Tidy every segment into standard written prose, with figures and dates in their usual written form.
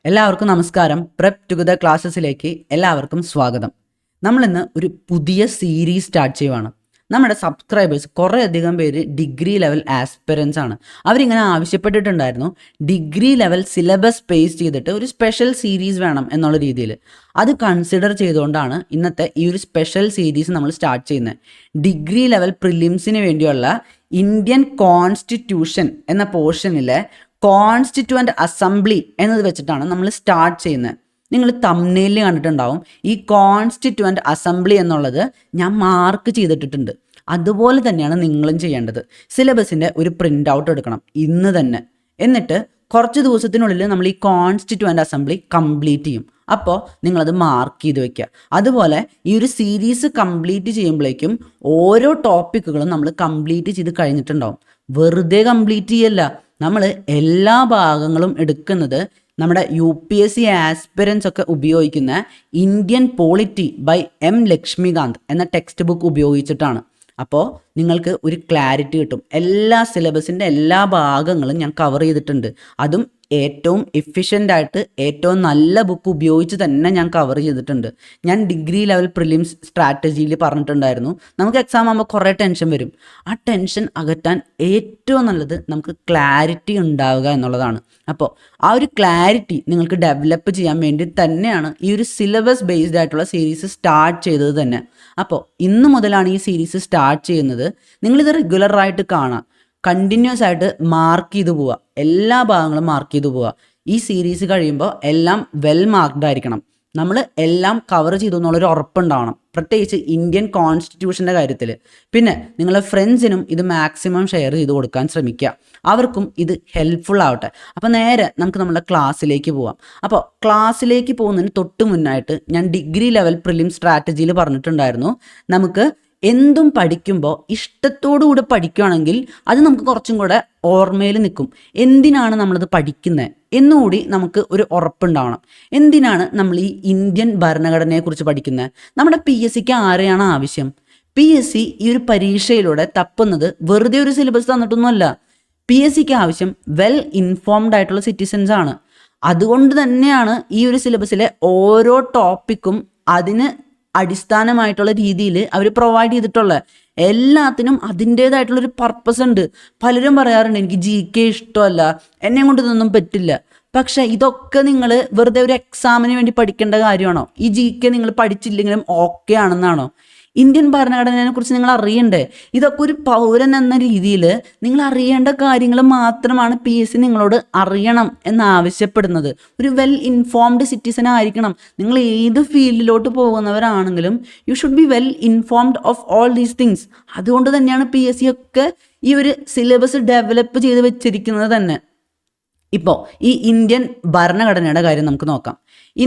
എല്ലാവർക്കും നമസ്കാരം. Prep together ക്ലാസ്സസിലേക്ക് എല്ലാവർക്കും സ്വാഗതം. നമ്മളിന്ന് ഒരു പുതിയ സീരീസ് സ്റ്റാർട്ട് ചെയ്യുവാണ്. നമ്മുടെ സബ്സ്ക്രൈബേഴ്സ് കുറേയധികം പേര് ഡിഗ്രി ലെവൽ ആസ്പിറൻസ് ആണ്. അവരിങ്ങനെ ആവശ്യപ്പെട്ടിട്ടുണ്ടായിരുന്നു ഡിഗ്രി ലെവൽ സിലബസ് ബേസ് ചെയ്തിട്ട് ഒരു സ്പെഷ്യൽ സീരീസ് വേണം എന്നുള്ള രീതിയിൽ. അത് കൺസിഡർ ചെയ്തുകൊണ്ടാണ് ഇന്നത്തെ ഈ ഒരു സ്പെഷ്യൽ സീരീസ് നമ്മൾ സ്റ്റാർട്ട് ചെയ്യുന്നത്. ഡിഗ്രി ലെവൽ പ്രിലിംസിന് വേണ്ടിയുള്ള ഇന്ത്യൻ കോൺസ്റ്റിറ്റ്യൂഷൻ എന്ന പോർഷനിലെ കോൺസ്റ്റിറ്റ്യൂവൻ്റ് അസംബ്ലി എന്നത് വെച്ചിട്ടാണ് നമ്മൾ സ്റ്റാർട്ട് ചെയ്യുന്നത്. നിങ്ങൾ തംബ്നെയിലിൽ കണ്ടിട്ടുണ്ടാവും ഈ കോൺസ്റ്റിറ്റ്യൂവൻ്റ് അസംബ്ലി എന്നുള്ളത് ഞാൻ മാർക്ക് ചെയ്തിട്ടിട്ടുണ്ട്. അതുപോലെ തന്നെയാണ് നിങ്ങളും ചെയ്യേണ്ടത്. സിലബസിൻ്റെ ഒരു പ്രിൻ്റ് ഔട്ട് എടുക്കണം ഇന്ന് തന്നെ. എന്നിട്ട് കുറച്ച് ദിവസത്തിനുള്ളിൽ നമ്മൾ ഈ കോൺസ്റ്റിറ്റ്യൂവൻ്റ് അസംബ്ലി കംപ്ലീറ്റ് ചെയ്യും. അപ്പോൾ നിങ്ങളത് മാർക്ക് ചെയ്ത് വെക്കുക. അതുപോലെ ഈ ഒരു സീരീസ് കംപ്ലീറ്റ് ചെയ്യുമ്പോഴേക്കും ഓരോ ടോപ്പിക്കുകളും നമ്മൾ കംപ്ലീറ്റ് ചെയ്ത് കഴിഞ്ഞിട്ടുണ്ടാവും. വെറുതെ കംപ്ലീറ്റ് ചെയ്യല്ല, നമ്മൾ എല്ലാ ഭാഗങ്ങളും എടുക്കുന്നത് നമ്മുടെ UPSC ആസ്പിറൻസ് ഒക്കെ ഉപയോഗിക്കുന്ന Indian polity by M. Laxmikanth എന്ന ടെക്സ്റ്റ് ബുക്ക് ഉപയോഗിച്ചിട്ടാണ്. അപ്പോൾ നിങ്ങൾക്ക് ഒരു ക്ലാരിറ്റി കിട്ടും. എല്ലാ സിലബസിൻ്റെ എല്ലാ ഭാഗങ്ങളും ഞാൻ കവർ ചെയ്തിട്ടുണ്ട്. അതും ഏറ്റവും എഫിഷ്യൻ്റായിട്ട് ഏറ്റവും നല്ല ബുക്ക് ഉപയോഗിച്ച് തന്നെ ഞാൻ കവർ ചെയ്തിട്ടുണ്ട്. ഞാൻ ഡിഗ്രി ലെവൽ പ്രിലിംസ് സ്ട്രാറ്റജിയിൽ പറഞ്ഞിട്ടുണ്ടായിരുന്നു നമുക്ക് എക്സാം ആകുമ്പോൾ കുറേ ടെൻഷൻ വരും. ആ ടെൻഷൻ അകറ്റാൻ ഏറ്റവും നല്ലത് നമുക്ക് ക്ലാരിറ്റി ഉണ്ടാവുക എന്നുള്ളതാണ്. അപ്പോൾ ആ ഒരു ക്ലാരിറ്റി നിങ്ങൾക്ക് ഡെവലപ്പ് ചെയ്യാൻ വേണ്ടി തന്നെയാണ് ഈ ഒരു സിലബസ് ബേസ്ഡ് ആയിട്ടുള്ള സീരീസ് സ്റ്റാർട്ട് ചെയ്തത് തന്നെ. അപ്പോൾ ഇന്ന് മുതലാണ് ഈ സീരീസ് സ്റ്റാർട്ട് ചെയ്യുന്നത്. നിങ്ങളിത് റെഗുലറായിട്ട് കാണാം, കണ്ടിന്യൂസ് ആയിട്ട് മാർക്ക് ചെയ്തു പോവുക, എല്ലാ ഭാഗങ്ങളും മാർക്ക് ചെയ്തു പോവുക. ഈ സീരീസ് കഴിയുമ്പോൾ എല്ലാം വെൽ മാർക്ക്ഡ് ആയിരിക്കണം. നമ്മൾ എല്ലാം കവർ ചെയ്തു എന്നുള്ളൊരു ഉറപ്പുണ്ടാവണം, പ്രത്യേകിച്ച് ഇന്ത്യൻ കോൺസ്റ്റിറ്റ്യൂഷൻ്റെ കാര്യത്തിൽ. പിന്നെ നിങ്ങളുടെ ഫ്രണ്ട്സിനും ഇത് മാക്സിമം ഷെയർ ചെയ്ത് കൊടുക്കാൻ ശ്രമിക്കുക, അവർക്കും ഇത് ഹെൽപ്ഫുൾ ആവട്ടെ. അപ്പോൾ നേരെ നമുക്ക് നമ്മുടെ ക്ലാസ്സിലേക്ക് പോവാം. അപ്പോൾ ക്ലാസ്സിലേക്ക് പോകുന്നതിന് തൊട്ട് മുന്നായിട്ട് ഞാൻ ഡിഗ്രി ലെവൽ പ്രിലിം സ്ട്രാറ്റജിയിൽ പറഞ്ഞിട്ടുണ്ടായിരുന്നു നമുക്ക് എന്തും പഠിക്കുമ്പോൾ ഇഷ്ടത്തോടുകൂടി പഠിക്കുകയാണെങ്കിൽ അത് നമുക്ക് കുറച്ചും കൂടെ ഓർമ്മയിൽ നിൽക്കും. എന്തിനാണ് നമ്മളത് പഠിക്കുന്നത് എന്നുകൂടി നമുക്ക് ഒരു ഉറപ്പുണ്ടാവണം. എന്തിനാണ് നമ്മൾ ഈ ഇന്ത്യൻ ഭരണഘടനയെക്കുറിച്ച് പഠിക്കുന്നത്? നമ്മുടെ PSCക്ക് ആരെയാണ് ആവശ്യം? PSC ഈ ഒരു പരീക്ഷയിലൂടെ തപ്പുന്നത് വെറുതെ ഒരു സിലബസ് തന്നിട്ടൊന്നുമല്ല. PSCക്ക് ആവശ്യം വെൽ ഇൻഫോംഡ് ആയിട്ടുള്ള സിറ്റിസൻസ് ആണ്. അതുകൊണ്ട് തന്നെയാണ് ഈ ഒരു സിലബസിലെ ഓരോ ടോപ്പിക്കും അതിന് അടിസ്ഥാനമായിട്ടുള്ള രീതിയിൽ അവർ പ്രൊവൈഡ് ചെയ്തിട്ടുള്ള എല്ലാത്തിനും അതിൻ്റേതായിട്ടുള്ളൊരു പർപ്പസ് ഉണ്ട്. പലരും പറയാറുണ്ട് എനിക്ക് GK ഇഷ്ടമല്ല, എന്നെ കൊണ്ട് ഇതൊന്നും പറ്റില്ല. പക്ഷേ ഇതൊക്കെ നിങ്ങൾ വെറുതെ ഒരു എക്സാമിന് വേണ്ടി പഠിക്കേണ്ട കാര്യമാണോ? ഈ GK നിങ്ങൾ പഠിച്ചില്ലെങ്കിലും ഓക്കെ ആണെന്നാണോ? ഇന്ത്യൻ ഭരണഘടനയെ കുറിച്ച് നിങ്ങൾ അറിയണ്ടേ? ഇതൊക്കെ ഒരു പൗരൻ എന്ന രീതിയിൽ നിങ്ങൾ അറിയേണ്ട കാര്യങ്ങൾ മാത്രമാണ് PSC നിങ്ങളോട് അറിയണം എന്നാവശ്യപ്പെടുന്നത്. ഒരു വെൽ ഇൻഫോംഡ് സിറ്റിസൺ ആയിരിക്കണം. നിങ്ങൾ ഏത് ഫീൽഡിലോട്ട് പോകുന്നവരാണെങ്കിലും you should be well informed of all these things. അതുകൊണ്ട് തന്നെയാണ് PSC ഒക്കെ ഈ ഒരു സിലബസ് ഡെവലപ്പ് ചെയ്ത് വെച്ചിരിക്കുന്നത് തന്നെ. ഇപ്പോൾ ഈ ഇന്ത്യൻ ഭരണഘടനയുടെ കാര്യം നമുക്ക് നോക്കാം.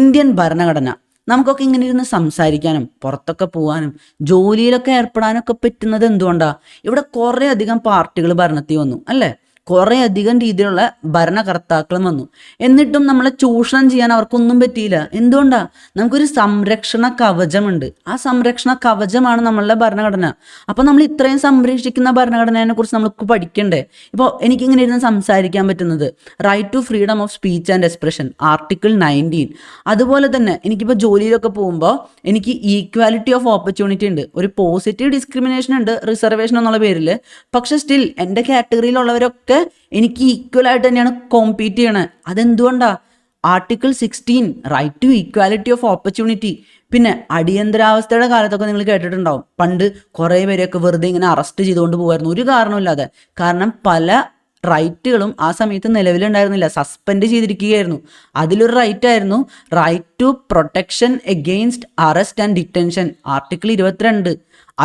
ഇന്ത്യൻ ഭരണഘടന നമുക്കൊക്കെ ഇങ്ങനെ ഇരുന്ന് സംസാരിക്കാനും പുറത്തൊക്കെ പോകാനും ജോലിയിലൊക്കെ ഏർപ്പെടാനൊക്കെ പറ്റുന്നത് എന്തുകൊണ്ടാണ്? ഇവിടെ കുറേ അധികം പാർട്ടികൾ ഭരണത്തിൽ വന്നു അല്ലേ? കുറേ അധികം രീതിയിലുള്ള ഭരണകർത്താക്കളും വന്നു. എന്നിട്ടും നമ്മളെ ചൂഷണം ചെയ്യാൻ അവർക്കൊന്നും പറ്റിയില്ല. എന്തുകൊണ്ടാണ്? നമുക്കൊരു സംരക്ഷണ കവചമുണ്ട്. ആ സംരക്ഷണ കവചമാണ് നമ്മളുടെ ഭരണഘടന. അപ്പോൾ നമ്മൾ ഇത്രയും സംരക്ഷിക്കുന്ന ഭരണഘടനയെ കുറിച്ച് നമുക്ക് പഠിക്കണ്ടേ? ഇപ്പോൾ എനിക്കിങ്ങനെ ഇരുന്ന് സംസാരിക്കാൻ പറ്റുന്നത് right to freedom of speech and expression article 19. അതുപോലെ തന്നെ എനിക്കിപ്പോൾ ജോലിയിലൊക്കെ പോകുമ്പോൾ എനിക്ക് ഈക്വാലിറ്റി ഓഫ് ഓപ്പർച്യൂണിറ്റി ഉണ്ട്, ഒരു പോസിറ്റീവ് ഡിസ്ക്രിമിനേഷൻ ഉണ്ട് റിസർവേഷൻ എന്നുള്ള പേരിൽ. പക്ഷെ സ്റ്റിൽ എൻ്റെ കാറ്റഗറിയിലുള്ളവരൊക്കെ എനിക്ക് ഈക്വൽ ആയിട്ട് തന്നെയാണ് കോമ്പീറ്റ് ചെയ്യണത്. അതെന്തുകൊണ്ടാണ്? Article 16 right to equality of opportunity. പിന്നെ അടിയന്തരാവസ്ഥയുടെ കാലത്തൊക്കെ നിങ്ങൾ കേട്ടിട്ടുണ്ടാവും, പണ്ട് കുറേ പേരെയൊക്കെ വെറുതെ ഇങ്ങനെ അറസ്റ്റ് ചെയ്തുകൊണ്ട് പോകുമായിരുന്നു ഒരു കാരണമില്ലാതെ. കാരണം പല റൈറ്റുകളും ആ സമയത്ത് നിലവിലുണ്ടായിരുന്നില്ല, സസ്പെൻഡ് ചെയ്തിരിക്കുകയായിരുന്നു. അതിലൊരു റൈറ്റ് ആയിരുന്നു right to protection against arrest and detention article 22.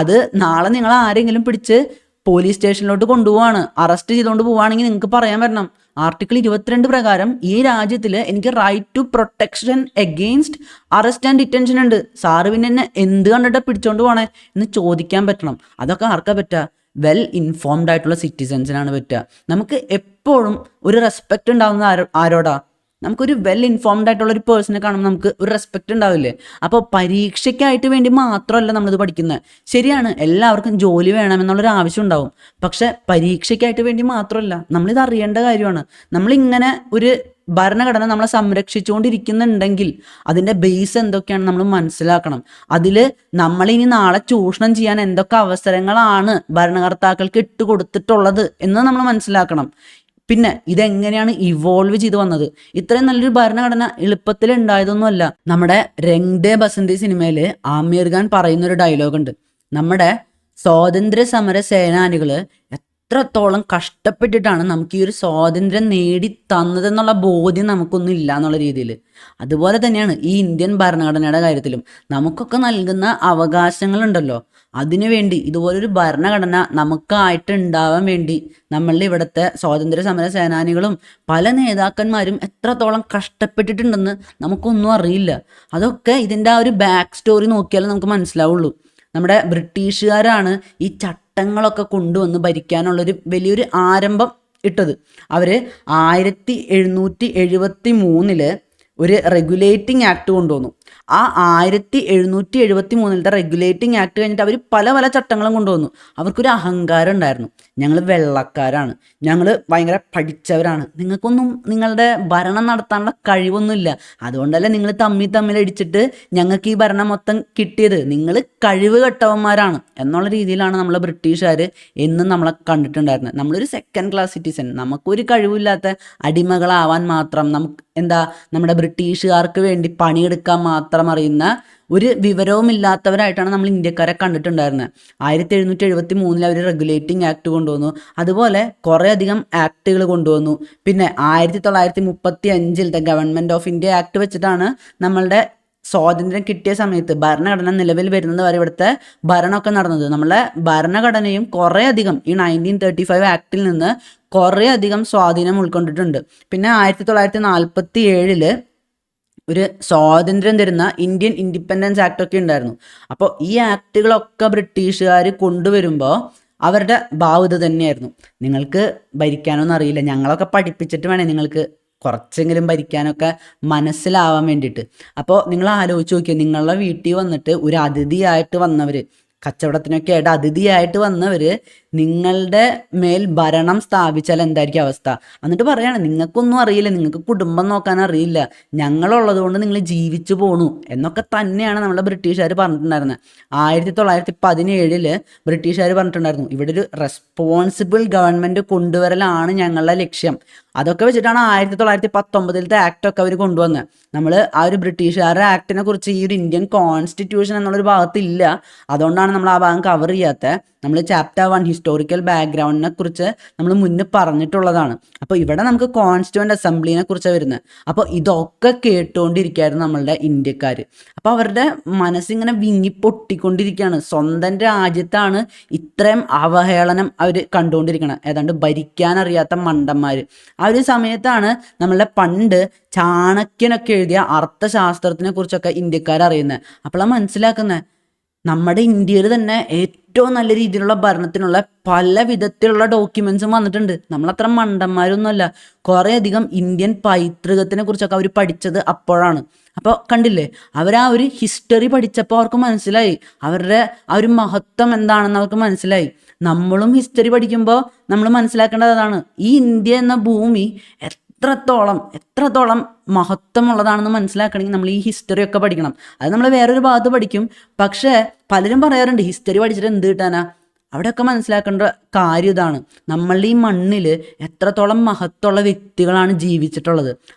അത് നാളെ നിങ്ങൾ ആരെങ്കിലും പിടിച്ച് പോലീസ് സ്റ്റേഷനിലോട്ട് കൊണ്ടുപോവാണ്, അറസ്റ്റ് ചെയ്തുകൊണ്ട് പോവുകയാണെങ്കിൽ നിങ്ങൾക്ക് പറയാൻ പറ്റണം ആർട്ടിക്കിൾ 22 പ്രകാരം ഈ രാജ്യത്തിൽ എനിക്ക് right to protection against arrest and detention ഉണ്ട്. സാറ് പിന്നെ എന്നെ എന്ത് കണ്ടിട്ട് പിടിച്ചോണ്ട് പോകണേ എന്ന് ചോദിക്കാൻ പറ്റണം. അതൊക്കെ ആർക്കാ പറ്റുക? വെൽ ഇൻഫോംഡ് ആയിട്ടുള്ള സിറ്റിസൻസിനാണ് പറ്റുക. നമുക്ക് എപ്പോഴും ഒരു റെസ്പെക്റ്റ് ഉണ്ടാകുന്നത് ആരോടാ? നമുക്കൊരു വെൽ ഇൻഫോംഡ് ആയിട്ടുള്ള ഒരു പേഴ്സണെ കാണുമ്പോൾ നമുക്ക് ഒരു റെസ്പെക്റ്റ് ഉണ്ടാവില്ലേ? അപ്പോൾ പരീക്ഷയ്ക്കായിട്ട് വേണ്ടി മാത്രമല്ല നമ്മളിത് പഠിക്കുന്നത്. ശരിയാണ്, എല്ലാവർക്കും ജോലി വേണമെന്നുള്ളൊരു ആവശ്യം ഉണ്ടാവും. പക്ഷെ പരീക്ഷയ്ക്കായിട്ട് വേണ്ടി മാത്രമല്ല, നമ്മളിത് അറിയേണ്ട കാര്യമാണ്. നമ്മളിങ്ങനെ ഒരു ഭരണഘടന നമ്മളെ സംരക്ഷിച്ചുകൊണ്ടിരിക്കുന്നുണ്ടെങ്കിൽ അതിൻ്റെ ബേസ് എന്തൊക്കെയാണ് നമ്മൾ മനസ്സിലാക്കണം. അതിൽ നമ്മളിനി നാളെ ചൂഷണം ചെയ്യാൻ എന്തൊക്കെ അവസരങ്ങളാണ് ഭരണകർത്താക്കൾക്ക് ഇട്ടുകൊടുത്തിട്ടുള്ളത് എന്ന് നമ്മൾ മനസ്സിലാക്കണം. പിന്നെ ഇതെങ്ങനെയാണ് ഇവോൾവ് ചെയ്ത് വന്നത്? ഇത്രയും നല്ലൊരു ഭരണഘടന എളുപ്പത്തിൽ ഉണ്ടായതൊന്നുമല്ല. നമ്മുടെ രംഗ് ദേ ബസന്തി സിനിമയിൽ ആമിർ ഖാൻ പറയുന്നൊരു ഡയലോഗുണ്ട്, നമ്മുടെ സ്വാതന്ത്ര്യ സമര സേനാനികൾ എത്രത്തോളം കഷ്ടപ്പെട്ടിട്ടാണ് നമുക്ക് ഈ ഒരു സ്വാതന്ത്ര്യം നേടി തന്നതെന്നുള്ള ബോധ്യം നമുക്കൊന്നും ഇല്ല എന്നുള്ള രീതിയിൽ. അതുപോലെ തന്നെയാണ് ഈ ഇന്ത്യൻ ഭരണഘടനയുടെ കാര്യത്തിലും നമുക്കൊക്കെ നൽകുന്ന അവകാശങ്ങളുണ്ടല്ലോ, അതിനുവേണ്ടി ഇതുപോലൊരു ഭരണഘടന നമുക്കായിട്ട് ഉണ്ടാവാൻ വേണ്ടി നമ്മളുടെ ഇവിടുത്തെ സ്വാതന്ത്ര്യ സമര സേനാനികളും പല നേതാക്കന്മാരും എത്രത്തോളം കഷ്ടപ്പെട്ടിട്ടുണ്ടെന്ന് നമുക്കൊന്നും അറിയില്ല. അതൊക്കെ ഇതിൻ്റെ ആ ഒരു ബാക്ക് സ്റ്റോറി നോക്കിയാലേ നമുക്ക് മനസ്സിലാവുള്ളൂ. നമ്മുടെ ബ്രിട്ടീഷുകാരാണ് ഈ ചട്ടങ്ങളൊക്കെ കൊണ്ടുവന്ന് ഭരിക്കാനുള്ളൊരു വലിയൊരു ആരംഭം ഇട്ടത്. അവർ 1773 ഒരു റെഗുലേറ്റിംഗ് ആക്ട് കൊണ്ടുവന്നു. ആ 1773 റെഗുലേറ്റിംഗ് ആക്ട് കഴിഞ്ഞിട്ട് അവർ പല പല ചട്ടങ്ങളും കൊണ്ടുവന്നു. അവർക്കൊരു അഹങ്കാരം ഉണ്ടായിരുന്നു, ഞങ്ങൾ വെള്ളക്കാരാണ്, ഞങ്ങൾ ഭയങ്കര പഠിച്ചവരാണ്, നിങ്ങൾക്കൊന്നും നിങ്ങളുടെ ഭരണം നടത്താനുള്ള കഴിവൊന്നുമില്ല, അതുകൊണ്ടല്ലേ നിങ്ങൾ തമ്മിൽ അടിച്ചിട്ട് ഞങ്ങൾക്ക് ഈ ഭരണം മൊത്തം കിട്ടിയത്, നിങ്ങൾ കഴിവ് കെട്ടവന്മാരാണ് എന്നുള്ള രീതിയിലാണ് നമ്മൾ ബ്രിട്ടീഷുകാർ എന്നും നമ്മളെ കണ്ടിട്ടുണ്ടായിരുന്നത്. നമ്മളൊരു സെക്കൻഡ് ക്ലാസ് സിറ്റിസൺ, നമുക്കൊരു കഴിവില്ലാത്ത അടിമകളാവാൻ മാത്രം, നമുക്ക് നമ്മുടെ ബ്രിട്ടീഷുകാർക്ക് വേണ്ടി പണിയെടുക്കാൻ മാത്രം അറിയുന്ന ഒരു വിവരവുമില്ലാത്തവരായിട്ടാണ് നമ്മൾ ഇന്ത്യക്കാരെ കണ്ടിട്ടുണ്ടായിരുന്നത്. 1773 അവർ റെഗുലേറ്റിംഗ് ആക്ട് കൊണ്ടുവന്നു. അതുപോലെ കുറേ അധികം ആക്ടുകൾ കൊണ്ടുവന്നു. പിന്നെ 1935 ഗവൺമെൻറ് ഓഫ് ഇന്ത്യ ആക്ട് വെച്ചിട്ടാണ് നമ്മളുടെ സ്വാതന്ത്ര്യം കിട്ടിയ സമയത്ത് ഭരണഘടന നിലവിൽ വരുന്നത് വരെ ഇവിടുത്തെ ഭരണമൊക്കെ നടന്നത്. നമ്മളെ ഭരണഘടനയും കുറേ അധികം ഈ 1935 ആക്ടിൽ നിന്ന് കുറേ അധികം സ്വാധീനം ഉൾക്കൊണ്ടിട്ടുണ്ട്. പിന്നെ 1947 ഒരു സ്വാതന്ത്ര്യം തരുന്ന ഇന്ത്യൻ ഇൻഡിപെൻഡൻസ് ആക്ട് ഒക്കെ ഉണ്ടായിരുന്നു. അപ്പോൾ ഈ ആക്ടുകളൊക്കെ ബ്രിട്ടീഷുകാർ കൊണ്ടുവരുമ്പോൾ അവരുടെ ഭാവത തന്നെയായിരുന്നു, നിങ്ങൾക്ക് ഭരിക്കാനൊന്നും അറിയില്ല, ഞങ്ങളൊക്കെ പഠിപ്പിച്ചിട്ട് വേണേ നിങ്ങൾക്ക് കുറച്ചെങ്കിലും ഭരിക്കാനൊക്കെ മനസ്സിലാവാൻ വേണ്ടിയിട്ട്. അപ്പോൾ നിങ്ങൾ ആലോചിച്ച് നോക്കിയാൽ, നിങ്ങളുടെ വീട്ടിൽ വന്നിട്ട് ഒരു അതിഥിയായിട്ട് വന്നവർ, കച്ചവടത്തിനൊക്കെ ആയിട്ട് അതിഥിയായിട്ട് വന്നവർ നിങ്ങളുടെ മേൽ ഭരണം സ്ഥാപിച്ചാൽ എന്തായിരിക്കും അവസ്ഥ? എന്നിട്ട് പറയാണ്, നിങ്ങൾക്കൊന്നും അറിയില്ല, നിങ്ങൾക്ക് കുടുംബം നോക്കാൻ അറിയില്ല, ഞങ്ങളുള്ളത് കൊണ്ട് നിങ്ങൾ ജീവിച്ചു പോണു എന്നൊക്കെ തന്നെയാണ് നമ്മളെ ബ്രിട്ടീഷുകാർ പറഞ്ഞിട്ടുണ്ടായിരുന്നത്. 1917 ബ്രിട്ടീഷുകാർ പറഞ്ഞിട്ടുണ്ടായിരുന്നു, ഇവിടെ ഒരു റെസ്പോൺസിബിൾ ഗവൺമെൻറ് കൊണ്ടുവരലാണ് ഞങ്ങളുടെ ലക്ഷ്യം. അതൊക്കെ വെച്ചിട്ടാണ് 1919 ആക്ടൊക്കെ അവർ കൊണ്ടുവന്നത്. നമ്മൾ ആ ഒരു ബ്രിട്ടീഷുകാരുടെ ആക്ടിനെ കുറിച്ച് ഈ ഒരു ഇന്ത്യൻ കോൺസ്റ്റിറ്റ്യൂഷൻ എന്നുള്ളൊരു ഭാഗത്തില്ല, അതുകൊണ്ടാണ് നമ്മൾ ആ ഭാഗം കവർ ചെയ്യാത്തത്. നമ്മൾ ചാപ്റ്റർ 1 ഹിസ്റ്റോറിക്കൽ ബാക്ക്ഗ്രൗണ്ടിനെ കുറിച്ച് നമ്മൾ മുന്നേ പറഞ്ഞിട്ടുള്ളതാണ്. അപ്പോൾ ഇവിടെ നമുക്ക് കോൺസ്റ്റിറ്റ്യൂവൻ്റ് അസംബ്ലിനെ കുറിച്ചാണ് വരുന്നത്. അപ്പോൾ ഇതൊക്കെ കേട്ടുകൊണ്ടിരിക്കുകയായിരുന്നു നമ്മളുടെ ഇന്ത്യക്കാർ. അപ്പോൾ അവരുടെ മനസ്സിങ്ങനെ വിങ്ങി പൊട്ടിക്കൊണ്ടിരിക്കുകയാണ്. സ്വന്തം രാജ്യത്താണ് ഇത്രയും അവഹേളനം അവർ കണ്ടുകൊണ്ടിരിക്കണം, ഏതാണ്ട് ഭരിക്കാനറിയാത്ത മണ്ടന്മാർ. ആ ഒരു സമയത്താണ് നമ്മളുടെ പണ്ട് ചാണക്യനൊക്കെ എഴുതിയ അർത്ഥശാസ്ത്രത്തിനെ കുറിച്ചൊക്കെ ഇന്ത്യക്കാരറിയുന്നത്. അപ്പോഴാണ് മനസ്സിലാക്കുന്നത്, നമ്മുടെ ഇന്ത്യയിൽ തന്നെ ഏറ്റവും നല്ല രീതിയിലുള്ള ഭരണത്തിനുള്ള പല വിധത്തിലുള്ള ഡോക്യുമെൻസും വന്നിട്ടുണ്ട്. നമ്മളത്ര മണ്ടന്മാരൊന്നുമല്ല. കുറേ അധികം ഇന്ത്യൻ പൈതൃകത്തിനെ കുറിച്ചൊക്കെ അവർ പഠിച്ചത് അപ്പോഴാണ്. അപ്പോൾ കണ്ടില്ലേ, അവർ ആ ഒരു ഹിസ്റ്ററി പഠിച്ചപ്പോൾ അവർക്ക് മനസ്സിലായി അവരുടെ ആ ഒരു മഹത്വം എന്താണെന്ന് അവർക്ക് മനസ്സിലായി. നമ്മളും ഹിസ്റ്ററി പഠിക്കുമ്പോൾ നമ്മൾ മനസ്സിലാക്കേണ്ടത് അതാണ്, ഈ ഇന്ത്യ എന്ന ഭൂമി എത്രത്തോളം മഹത്വമുള്ളതാണെന്ന് മനസ്സിലാക്കണമെങ്കിൽ നമ്മൾ ഈ ഹിസ്റ്ററി ഒക്കെ പഠിക്കണം. അത് നമ്മൾ വേറൊരു ഭാഗത്ത് പഠിക്കും. പക്ഷേ പലരും പറയാറുണ്ട്, ഹിസ്റ്ററി പഠിച്ചിട്ട് എന്ത് കിട്ടാനാ? അവിടെയൊക്കെ മനസ്സിലാക്കേണ്ട കാര്യം ഇതാണ്, നമ്മളുടെ ഈ മണ്ണിൽ എത്രത്തോളം മഹത്വമുള്ള വ്യക്തികളാണ് ജീവിച്ചിട്ടുള്ളത്,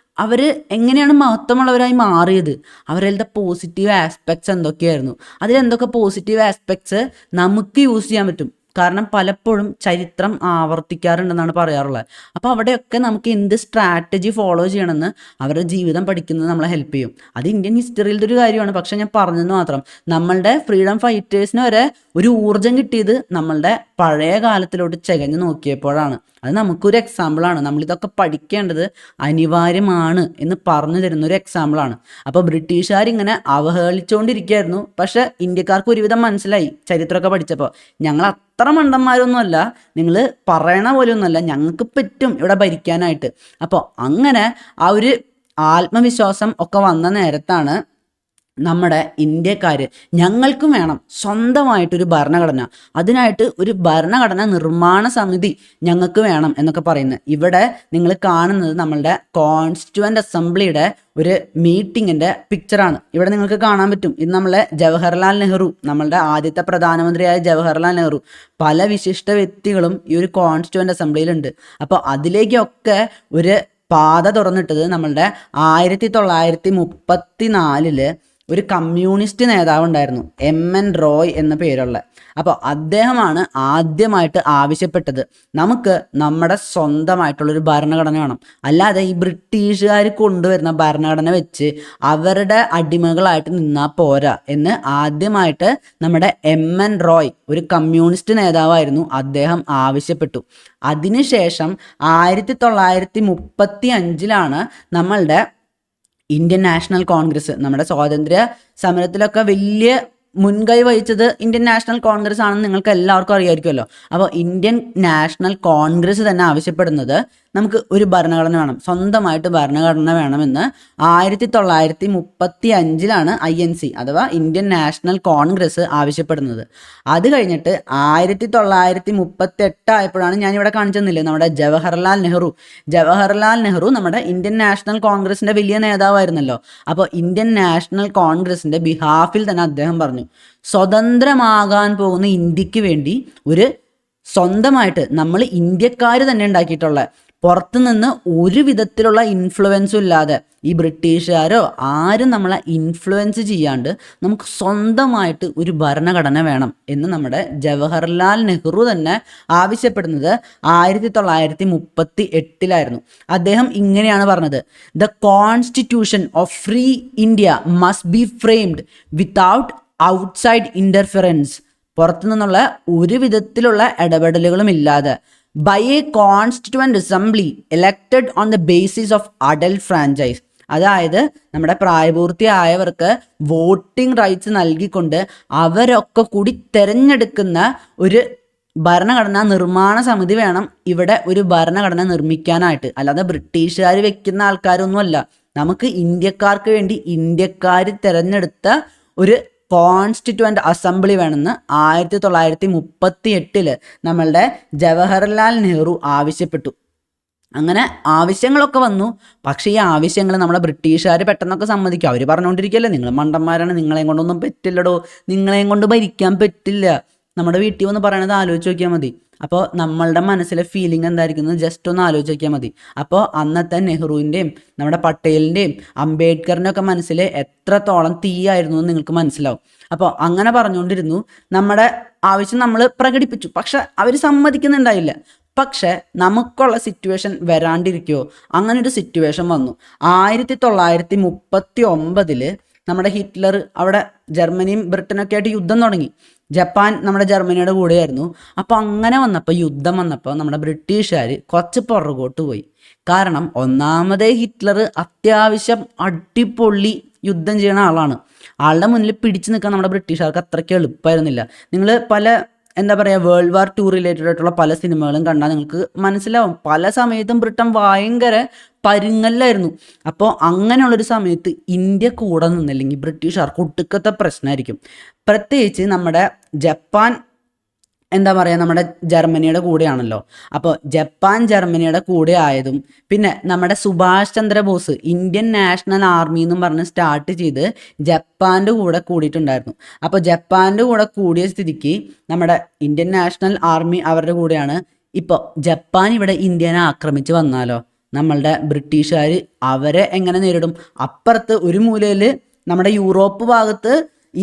അവർ എങ്ങനെയാണ് മഹത്വമുള്ളവരായി മാറിയത്, അവരുടെ പോസിറ്റീവ് ആസ്പെക്ട്സ് എന്തൊക്കെയായിരുന്നു, അതിലെന്തൊക്കെ പോസിറ്റീവ് ആസ്പെക്ട്സ് നമുക്ക് യൂസ് ചെയ്യാൻ പറ്റും. കാരണം പലപ്പോഴും ചരിത്രം ആവർത്തിക്കാറുണ്ടെന്നാണ് പറയാറുള്ളത്. അപ്പോൾ അവിടെയൊക്കെ നമുക്ക് എന്ത് സ്ട്രാറ്റജി ഫോളോ ചെയ്യണമെന്ന് അവരുടെ ജീവിതം പഠിക്കുന്നത് നമ്മളെ ഹെൽപ്പ് ചെയ്യും. അത് ഇന്ത്യൻ ഹിസ്റ്ററിയിലത്തെ ഒരു കാര്യമാണ്. പക്ഷേ ഞാൻ പറഞ്ഞെന്ന് മാത്രം, നമ്മളുടെ ഫ്രീഡം ഫൈറ്റേഴ്സിന് വരെ ഒരു ഊർജ്ജം കിട്ടിയത് നമ്മളുടെ പഴയ കാലത്തിലോട്ട് ചകഞ്ഞ് നോക്കിയപ്പോഴാണ്. അത് നമുക്കൊരു എക്സാമ്പിളാണ്. നമ്മളിതൊക്കെ പഠിക്കേണ്ടത് അനിവാര്യമാണ് എന്ന് പറഞ്ഞു തരുന്നൊരു എക്സാമ്പിളാണ്. അപ്പോൾ ബ്രിട്ടീഷുകാരിങ്ങനെ അവഹേളിച്ചുകൊണ്ടിരിക്കുകയായിരുന്നു. പക്ഷേ ഇന്ത്യക്കാർക്ക് ഒരുവിധം മനസ്സിലായി ചരിത്രമൊക്കെ പഠിച്ചപ്പോൾ, ഞങ്ങൾ അത്ര മണ്ടന്മാരൊന്നുമല്ല, നിങ്ങൾ പറയണ പോലെയൊന്നുമല്ല, ഞങ്ങൾക്ക് പറ്റും ഇവിടെ ഭരിക്കാനായിട്ട്. അപ്പോൾ അങ്ങനെ ആ ഒരു ആത്മവിശ്വാസം ഒക്കെ വന്ന നേരത്താണ് നമ്മുടെ ഇന്ത്യക്കാർ ഞങ്ങൾക്കും വേണം സ്വന്തമായിട്ടൊരു ഭരണഘടന, അതിനായിട്ട് ഒരു ഭരണഘടന നിർമ്മാണ സമിതി ഞങ്ങൾക്ക് വേണം എന്നൊക്കെ പറയുന്നത്. ഇവിടെ നിങ്ങൾ കാണുന്നത് നമ്മളുടെ കോൺസ്റ്റിറ്റ്യൂവൻ്റ് അസംബ്ലിയുടെ ഒരു മീറ്റിങ്ങിൻ്റെ പിക്ചറാണ്. ഇവിടെ നിങ്ങൾക്ക് കാണാൻ പറ്റും. ഇത് നമ്മളെ ജവഹർലാൽ നെഹ്റു, നമ്മളുടെ ആദ്യത്തെ പ്രധാനമന്ത്രിയായ ജവഹർലാൽ നെഹ്റു, പല വിശിഷ്ട വ്യക്തികളും ഈ ഒരു കോൺസ്റ്റിറ്റ്യൂവൻ്റ് അസംബ്ലിയിലുണ്ട്. അപ്പോൾ അതിലേക്കൊക്കെ ഒരു പാത തുറന്നിട്ടത് നമ്മളുടെ 1934 ഒരു കമ്മ്യൂണിസ്റ്റ് നേതാവ് ഉണ്ടായിരുന്നു, MN റോയ് എന്ന പേരുള്ള. അപ്പോൾ അദ്ദേഹമാണ് ആദ്യമായിട്ട് ആവശ്യപ്പെട്ടത് നമുക്ക് നമ്മുടെ സ്വന്തമായിട്ടുള്ളൊരു ഭരണഘടന വേണം, അല്ലാതെ ഈ ബ്രിട്ടീഷുകാർ കൊണ്ടുവരുന്ന ഭരണഘടന വെച്ച് അവരുടെ അടിമകളായിട്ട് നിന്നാൽ പോരാ എന്ന് ആദ്യമായിട്ട് നമ്മുടെ MN റോയ്, ഒരു കമ്മ്യൂണിസ്റ്റ് നേതാവായിരുന്നു, അദ്ദേഹം ആവശ്യപ്പെട്ടു. അതിനുശേഷം 1935 നമ്മളുടെ ഇന്ത്യൻ നാഷണൽ കോൺഗ്രസ്, നമ്മുടെ സ്വാതന്ത്ര്യ സമരത്തിലൊക്കെ വലിയ മുൻകൈ വഹിച്ചത് ഇന്ത്യൻ നാഷണൽ കോൺഗ്രസ് ആണെന്ന് നിങ്ങൾക്ക് എല്ലാവർക്കും അറിയാമായിരിക്കുമല്ലോ. അപ്പോൾ ഇന്ത്യൻ നാഷണൽ കോൺഗ്രസ് തന്നെ ആവശ്യപ്പെടുന്നത് നമുക്ക് ഒരു ഭരണഘടന വേണം, സ്വന്തമായിട്ട് ഭരണഘടന വേണമെന്ന് 1935 INC അഥവാ ഇന്ത്യൻ നാഷണൽ കോൺഗ്രസ് ആവശ്യപ്പെടുന്നത്. അത് കഴിഞ്ഞിട്ട് 1938 ആയപ്പോഴാണ്, ഞാനിവിടെ കാണിച്ചു തന്നില്ലേ, നമ്മുടെ ജവഹർലാൽ നെഹ്റു നമ്മുടെ ഇന്ത്യൻ നാഷണൽ കോൺഗ്രസിൻ്റെ വലിയ നേതാവായിരുന്നല്ലോ. അപ്പോൾ ഇന്ത്യൻ നാഷണൽ കോൺഗ്രസിൻ്റെ ബിഹാഫിൽ തന്നെ അദ്ദേഹം പറഞ്ഞു, സ്വതന്ത്രമാകാൻ പോകുന്ന ഇന്ത്യക്ക് വേണ്ടി ഒരു സ്വന്തമായിട്ട് നമ്മൾ ഇന്ത്യക്കാർ തന്നെ ഉണ്ടാക്കിയിട്ടുള്ള, പുറത്തുനിന്ന് ഒരു വിധത്തിലുള്ള ഇൻഫ്ലുവൻസും ഇല്ലാതെ, ഈ ബ്രിട്ടീഷുകാരോ ആരും നമ്മളെ ഇൻഫ്ലുവൻസ് ചെയ്യാണ്ട് നമുക്ക് സ്വന്തമായിട്ട് ഒരു ഭരണഘടന വേണം എന്ന് നമ്മുടെ ജവഹർലാൽ നെഹ്റു തന്നെ ആവശ്യപ്പെടുന്നത് 1938 അദ്ദേഹം ഇങ്ങനെയാണ് പറഞ്ഞത്: the constitution of free India must be framed without outside interference, പുറത്തു നിന്നുള്ള ഒരു വിധത്തിലുള്ള ഇടപെടലുകളും ഇല്ലാതെ, by a constituent assembly elected on the basis of adult franchise, അതായത് നമ്മുടെ പ്രായപൂർത്തിയായവർക്ക് വോട്ടിംഗ് റൈറ്റ്സ് നൽകിക്കൊണ്ട് അവരൊക്കെ കൂടി തിരഞ്ഞെടുക്കുന്ന ഒരു ഭരണഘടനാ നിർമ്മാണ സമിതി വേണം ഇവിടെ ഒരു ഭരണഘടന നിർമ്മിക്കാനായിട്ട്. അല്ലാതെ ബ്രിട്ടീഷുകാർ വെക്കുന്ന ആൾക്കാരൊന്നുമല്ല, നമുക്ക് ഇന്ത്യക്കാർക്ക് വേണ്ടി ഇന്ത്യക്കാർ തിരഞ്ഞെടുത്ത ഒരു കോൺസ്റ്റിറ്റ്യൂവൻ്റ് അസംബ്ലി വേണമെന്ന് 1938 നമ്മളുടെ ജവഹർലാൽ നെഹ്റു ആവശ്യപ്പെട്ടു. അങ്ങനെ ആവശ്യങ്ങളൊക്കെ വന്നു. പക്ഷേ ഈ ആവശ്യങ്ങൾ നമ്മളെ ബ്രിട്ടീഷുകാർ പെട്ടെന്നൊക്കെ സമ്മതിക്കും. അവർ പറഞ്ഞുകൊണ്ടിരിക്കുകയല്ലേ, നിങ്ങൾ മണ്ടന്മാരാണ്, നിങ്ങളെയും കൊണ്ടൊന്നും പറ്റില്ലടോ, നിങ്ങളെയും കൊണ്ട് ഭരിക്കാൻ പറ്റില്ല. നമ്മുടെ വീട്ടിൽ വന്ന് പറയണത് ആലോചിച്ച് നോക്കിയാൽ മതി. അപ്പോൾ നമ്മളുടെ മനസ്സിലെ ഫീലിംഗ് എന്തായിരിക്കുന്നത് ജസ്റ്റ് ഒന്ന് ആലോചിച്ച് നോക്കിയാൽ മതി. അപ്പോൾ അന്നത്തെ നെഹ്റുവിൻ്റെയും നമ്മുടെ പട്ടേലിൻ്റെയും അംബേദ്കറിൻ്റെ ഒക്കെ മനസ്സിൽ എത്രത്തോളം തീയായിരുന്നു എന്ന് നിങ്ങൾക്ക് മനസ്സിലാവും. അപ്പോൾ അങ്ങനെ പറഞ്ഞുകൊണ്ടിരുന്നു. നമ്മുടെ ആവശ്യം നമ്മൾ പ്രകടിപ്പിച്ചു, പക്ഷെ അവർ സമ്മതിക്കുന്നുണ്ടായില്ല. പക്ഷെ നമുക്കുള്ള സിറ്റുവേഷൻ വരാണ്ടിരിക്കുമോ? അങ്ങനൊരു സിറ്റുവേഷൻ വന്നു. 1939 നമ്മുടെ ഹിറ്റ്ലർ അവിടെ ജർമ്മനിയും ബ്രിട്ടനൊക്കെ ആയിട്ട് യുദ്ധം തുടങ്ങി. ജപ്പാൻ നമ്മുടെ ജർമ്മനിയുടെ കൂടെയായിരുന്നു. അപ്പോൾ അങ്ങനെ വന്നപ്പോൾ, യുദ്ധം വന്നപ്പോൾ നമ്മുടെ ബ്രിട്ടീഷുകാർ കുറച്ച് പുറകോട്ട് പോയി. കാരണം ഒന്നാമതേ ഹിറ്റ്ലർ അത്യാവശ്യം അടിപൊളി യുദ്ധം ചെയ്യുന്ന ആളാണ്. ആളുടെ മുന്നിൽ പിടിച്ചു നിൽക്കാൻ നമ്മുടെ ബ്രിട്ടീഷുകാർക്ക് അത്രയ്ക്ക് എളുപ്പമായിരുന്നില്ല. നിങ്ങൾ പല വേൾഡ് വാർ 2 റിലേറ്റഡ് ആയിട്ടുള്ള പല സിനിമകളും കണ്ടാൽ നിങ്ങൾക്ക് മനസ്സിലാവും, പല സമയത്തും ബ്രിട്ടൻ ഭയങ്കര പരുങ്ങല്ലായിരുന്നു. അപ്പോൾ അങ്ങനെയുള്ളൊരു സമയത്ത് ഇന്ത്യ കൂടെ നിന്നില്ലെങ്കിൽ ബ്രിട്ടീഷുകാർക്ക് ഒടുക്കത്തെ പ്രശ്നമായിരിക്കും. പ്രത്യേകിച്ച് നമ്മുടെ ജപ്പാൻ നമ്മുടെ ജർമ്മനിയുടെ കൂടെയാണല്ലോ. അപ്പോൾ ജപ്പാൻ ജർമ്മനിയുടെ കൂടെ ആയതും, പിന്നെ നമ്മുടെ Subhash Chandrabose Indian national army എന്നും പറഞ്ഞ് സ്റ്റാർട്ട് ചെയ്ത് ജപ്പാൻ്റെ കൂടെ കൂടിയിട്ടുണ്ടായിരുന്നു. അപ്പോൾ ജപ്പാൻ്റെ കൂടെ കൂടിയ സ്ഥിതിക്ക് നമ്മുടെ ഇന്ത്യൻ നാഷണൽ ആർമി അവരുടെ കൂടെയാണ്. ഇപ്പോൾ ജപ്പാൻ ഇവിടെ ഇന്ത്യനെ ആക്രമിച്ച് വന്നാലോ, നമ്മളുടെ ബ്രിട്ടീഷുകാർ അവരെ എങ്ങനെ നേരിടും? അപ്പുറത്ത് ഒരു മൂലയിൽ നമ്മുടെ യൂറോപ്പ് ഭാഗത്ത്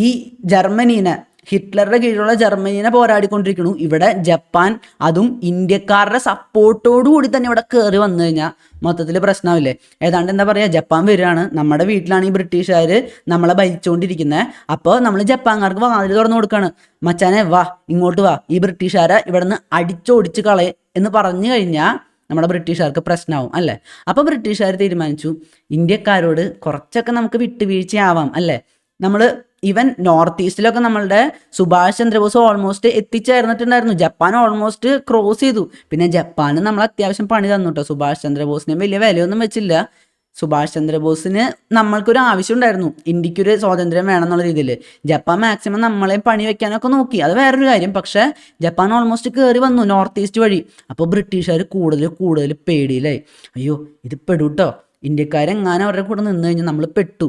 ഈ ജർമ്മനീനെ, ഹിറ്റ്ലറുടെ കീഴിലുള്ള ജർമ്മനീനെ പോരാടിക്കൊണ്ടിരിക്കുന്നു. ഇവിടെ ജപ്പാൻ, അതും ഇന്ത്യക്കാരുടെ സപ്പോർട്ടോടു കൂടി തന്നെ ഇവിടെ കയറി വന്നു കഴിഞ്ഞാൽ മൊത്തത്തിൽ പ്രശ്നമില്ലേ? ഏതാണ്ട് ജപ്പാൻ വരികയാണ്, നമ്മുടെ വീട്ടിലാണ് ഈ ബ്രിട്ടീഷുകാർ നമ്മളെ ഭരിച്ചുകൊണ്ടിരിക്കുന്നത്. അപ്പോൾ നമ്മൾ ജപ്പാൻകാർക്ക് വാതിൽ തുറന്നു കൊടുക്കുകയാണ്, മച്ചാനെ വാ, ഇങ്ങോട്ട് വാ, ഈ ബ്രിട്ടീഷുകാരെ ഇവിടെ നിന്ന് അടിച്ചോടിച്ച് കളയെ എന്ന് പറഞ്ഞു കഴിഞ്ഞാൽ നമ്മുടെ ബ്രിട്ടീഷുകാർക്ക് പ്രശ്നമാവും അല്ലേ? അപ്പോൾ ബ്രിട്ടീഷുകാർ തീരുമാനിച്ചു, ഇന്ത്യക്കാരോട് കുറച്ചൊക്കെ നമുക്ക് വിട്ടുവീഴ്ചയാവാം അല്ലേ? നമ്മൾ ഈവൻ നോർത്ത് ഈസ്റ്റിലൊക്കെ നമ്മളുടെ സുഭാഷ് ചന്ദ്രബോസ് ഓൾമോസ്റ്റ് എത്തിച്ചേർന്നിട്ടുണ്ടായിരുന്നു. ജപ്പാൻ ഓൾമോസ്റ്റ് ക്രോസ് ചെയ്തു. പിന്നെ ജപ്പാന് നമ്മൾ അത്യാവശ്യം പണി തന്നു കേട്ടോ. സുഭാഷ് ചന്ദ്രബോസിനെ വലിയ വിലയൊന്നും വെച്ചില്ല. സുഭാഷ് ചന്ദ്രബോസിന് നമ്മൾക്കൊരു ആവശ്യം ഉണ്ടായിരുന്നു, ഇന്ത്യക്കൊരു സ്വാതന്ത്ര്യം വേണം എന്നുള്ള രീതിയിൽ. ജപ്പാൻ മാക്സിമം നമ്മളെ പണി വെക്കാനൊക്കെ നോക്കി, അത് വേറൊരു കാര്യം. പക്ഷേ ജപ്പാൻ ഓൾമോസ്റ്റ് കയറി വന്നു നോർത്ത് ഈസ്റ്റ് വഴി. അപ്പോൾ ബ്രിട്ടീഷുകാർ കൂടുതൽ കൂടുതൽ പേടിയിലായി. അയ്യോ ഇത് പെടുട്ടോ, ഇന്ത്യക്കാരെങ്ങാനും അവരുടെ കൂടെ നിന്ന് കഴിഞ്ഞാൽ നമ്മൾ പെട്ടു,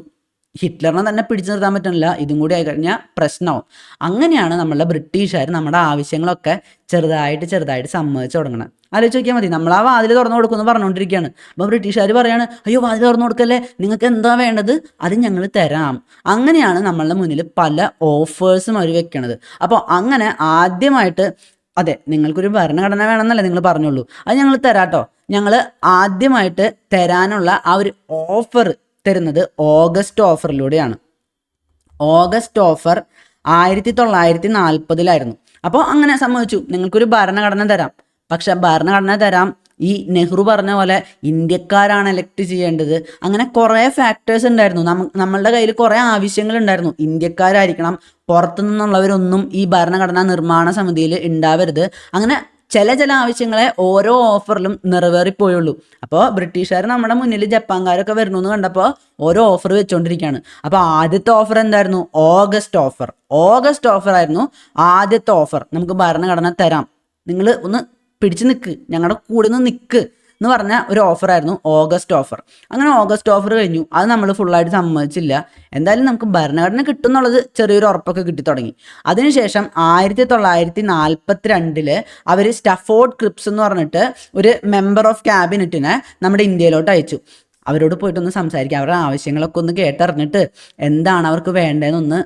ഹിറ്റ്ലറിനെ തന്നെ പിടിച്ചു നിർത്താൻ പറ്റുന്നില്ല, ഇതും കൂടി ആയിക്കഴിഞ്ഞാൽ പ്രശ്നമാവും. അങ്ങനെയാണ് നമ്മളുടെ ബ്രിട്ടീഷുകാർ നമ്മുടെ ആവശ്യങ്ങളൊക്കെ ചെറുതായിട്ട് ചെറുതായിട്ട് സമ്മതിച്ചു തുടങ്ങണം. ആലോചിച്ച് നോക്കിയാൽ മതി, നമ്മൾ ആ വാതിൽ തുറന്നു കൊടുക്കുമെന്ന് പറഞ്ഞുകൊണ്ടിരിക്കുകയാണ്. അപ്പോൾ ബ്രിട്ടീഷുകാർ പറയാണ്, അയ്യോ വാതിൽ തുറന്നു കൊടുക്കല്ലേ, നിങ്ങൾക്ക് എന്താ വേണ്ടത് അത് ഞങ്ങൾ തരാം. അങ്ങനെയാണ് നമ്മളുടെ മുന്നിൽ പല ഓഫേഴ്സും അവർ വെക്കണത്. അപ്പോൾ അങ്ങനെ ആദ്യമായിട്ട്, അതെ നിങ്ങൾക്കൊരു ഭരണഘടന വേണമെന്നല്ലേ നിങ്ങൾ പറഞ്ഞുള്ളൂ, അത് ഞങ്ങൾ തരാട്ടോ. ഞങ്ങൾ ആദ്യമായിട്ട് തരാനുള്ള ആ ഒരു ഓഫർ തരുന്നത് ഓഗസ്റ്റ് ഓഫറിലൂടെയാണ്. ഓഗസ്റ്റ് ഓഫർ 1940 അപ്പോൾ അങ്ങനെ സംഭവിച്ചു, നിങ്ങൾക്കൊരു ഭരണഘടന തരാം. പക്ഷെ ഭരണഘടന തരാം, ഈ നെഹ്റു പറഞ്ഞ പോലെ ഇന്ത്യക്കാരാണ് എലക്ട് ചെയ്യേണ്ടത്. അങ്ങനെ കുറേ ഫാക്ടേഴ്സ് ഉണ്ടായിരുന്നു. നമ്മളുടെ കയ്യിൽ കുറേ ആവശ്യങ്ങളുണ്ടായിരുന്നു. ഇന്ത്യക്കാരായിരിക്കണം, പുറത്തു നിന്നുള്ളവരൊന്നും ഈ ഭരണഘടനാ നിർമ്മാണ സമിതിയിൽ ഉണ്ടാവരുത്. അങ്ങനെ ചില ആവശ്യങ്ങളെ ഓരോ ഓഫറിലും നിറവേറിപ്പോയുള്ളൂ. അപ്പോൾ ബ്രിട്ടീഷുകാർ നമ്മുടെ മുന്നിൽ ജപ്പാൻകാരൊക്കെ വരുന്നു എന്ന് കണ്ടപ്പോൾ ഓരോ ഓഫർ വെച്ചുകൊണ്ടിരിക്കുകയാണ്. അപ്പോൾ ആദ്യത്തെ ഓഫർ എന്തായിരുന്നു? August offer. ഓഗസ്റ്റ് ഓഫർ ആയിരുന്നു ആദ്യത്തെ ഓഫർ. നമുക്ക് ഭരണഘടന തരാം, നിങ്ങൾ ഒന്ന് പിടിച്ച് നിൽക്ക്, ഞങ്ങളുടെ കൂടെ നിന്ന് നിൽക്ക് എന്ന് പറഞ്ഞ ഒരു ഓഫറായിരുന്നു ഓഗസ്റ്റ് ഓഫർ. അങ്ങനെ ഓഗസ്റ്റ് ഓഫർ കഴിഞ്ഞു, അത് നമ്മൾ ഫുള്ളായിട്ട് സമ്മതിച്ചില്ല. എന്തായാലും നമുക്ക് ഭരണഘടന കിട്ടും എന്നുള്ളത് ചെറിയൊരു ഉറപ്പൊക്കെ കിട്ടി തുടങ്ങി. അതിനുശേഷം 1942 അവർ സ്റ്റഫോർഡ് ക്രിപ്സ് എന്ന് പറഞ്ഞിട്ട് ഒരു മെമ്പർ ഓഫ് ക്യാബിനറ്റിനെ നമ്മുടെ ഇന്ത്യയിലോട്ട് അയച്ചു. അവരോട് പോയിട്ടൊന്ന് സംസാരിക്കുക, അവരുടെ ആവശ്യങ്ങളൊക്കെ ഒന്ന് കേട്ടറിഞ്ഞിട്ട് എന്താണ് അവർക്ക് വേണ്ടതെന്നൊന്ന്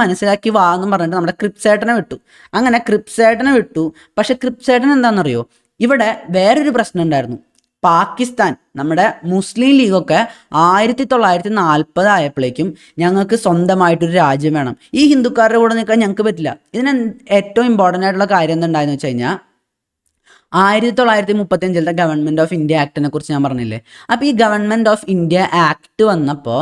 മനസ്സിലാക്കി വാ എന്നും പറഞ്ഞിട്ട് നമ്മുടെ ക്രിപ്സേട്ടനെ വിട്ടു. അങ്ങനെ ക്രിപ്സേട്ടനെ വിട്ടു. പക്ഷെ ക്രിപ്സേട്ടൻ എന്താണെന്നറിയോ, ഇവിടെ വേറൊരു പ്രശ്നം ഉണ്ടായിരുന്നു. പാകിസ്ഥാൻ, നമ്മുടെ മുസ്ലിം ലീഗൊക്കെ 1940 ആയപ്പോഴേക്കും ഞങ്ങൾക്ക് സ്വന്തമായിട്ടൊരു രാജ്യം വേണം, ഈ ഹിന്ദുക്കാരുടെ കൂടെ നിൽക്കാൻ ഞങ്ങൾക്ക് പറ്റില്ല. ഇതിന് ഏറ്റവും ഇമ്പോർട്ടൻ്റ് ആയിട്ടുള്ള കാര്യം എന്തുണ്ടായെന്ന് വെച്ച് കഴിഞ്ഞാൽ 1935 ഗവൺമെൻറ് ഓഫ് ഇന്ത്യ ആക്ടിനെ കുറിച്ച് ഞാൻ പറഞ്ഞില്ലേ. അപ്പോൾ ഈ ഗവൺമെൻറ് ഓഫ് ഇന്ത്യ ആക്ട് വന്നപ്പോൾ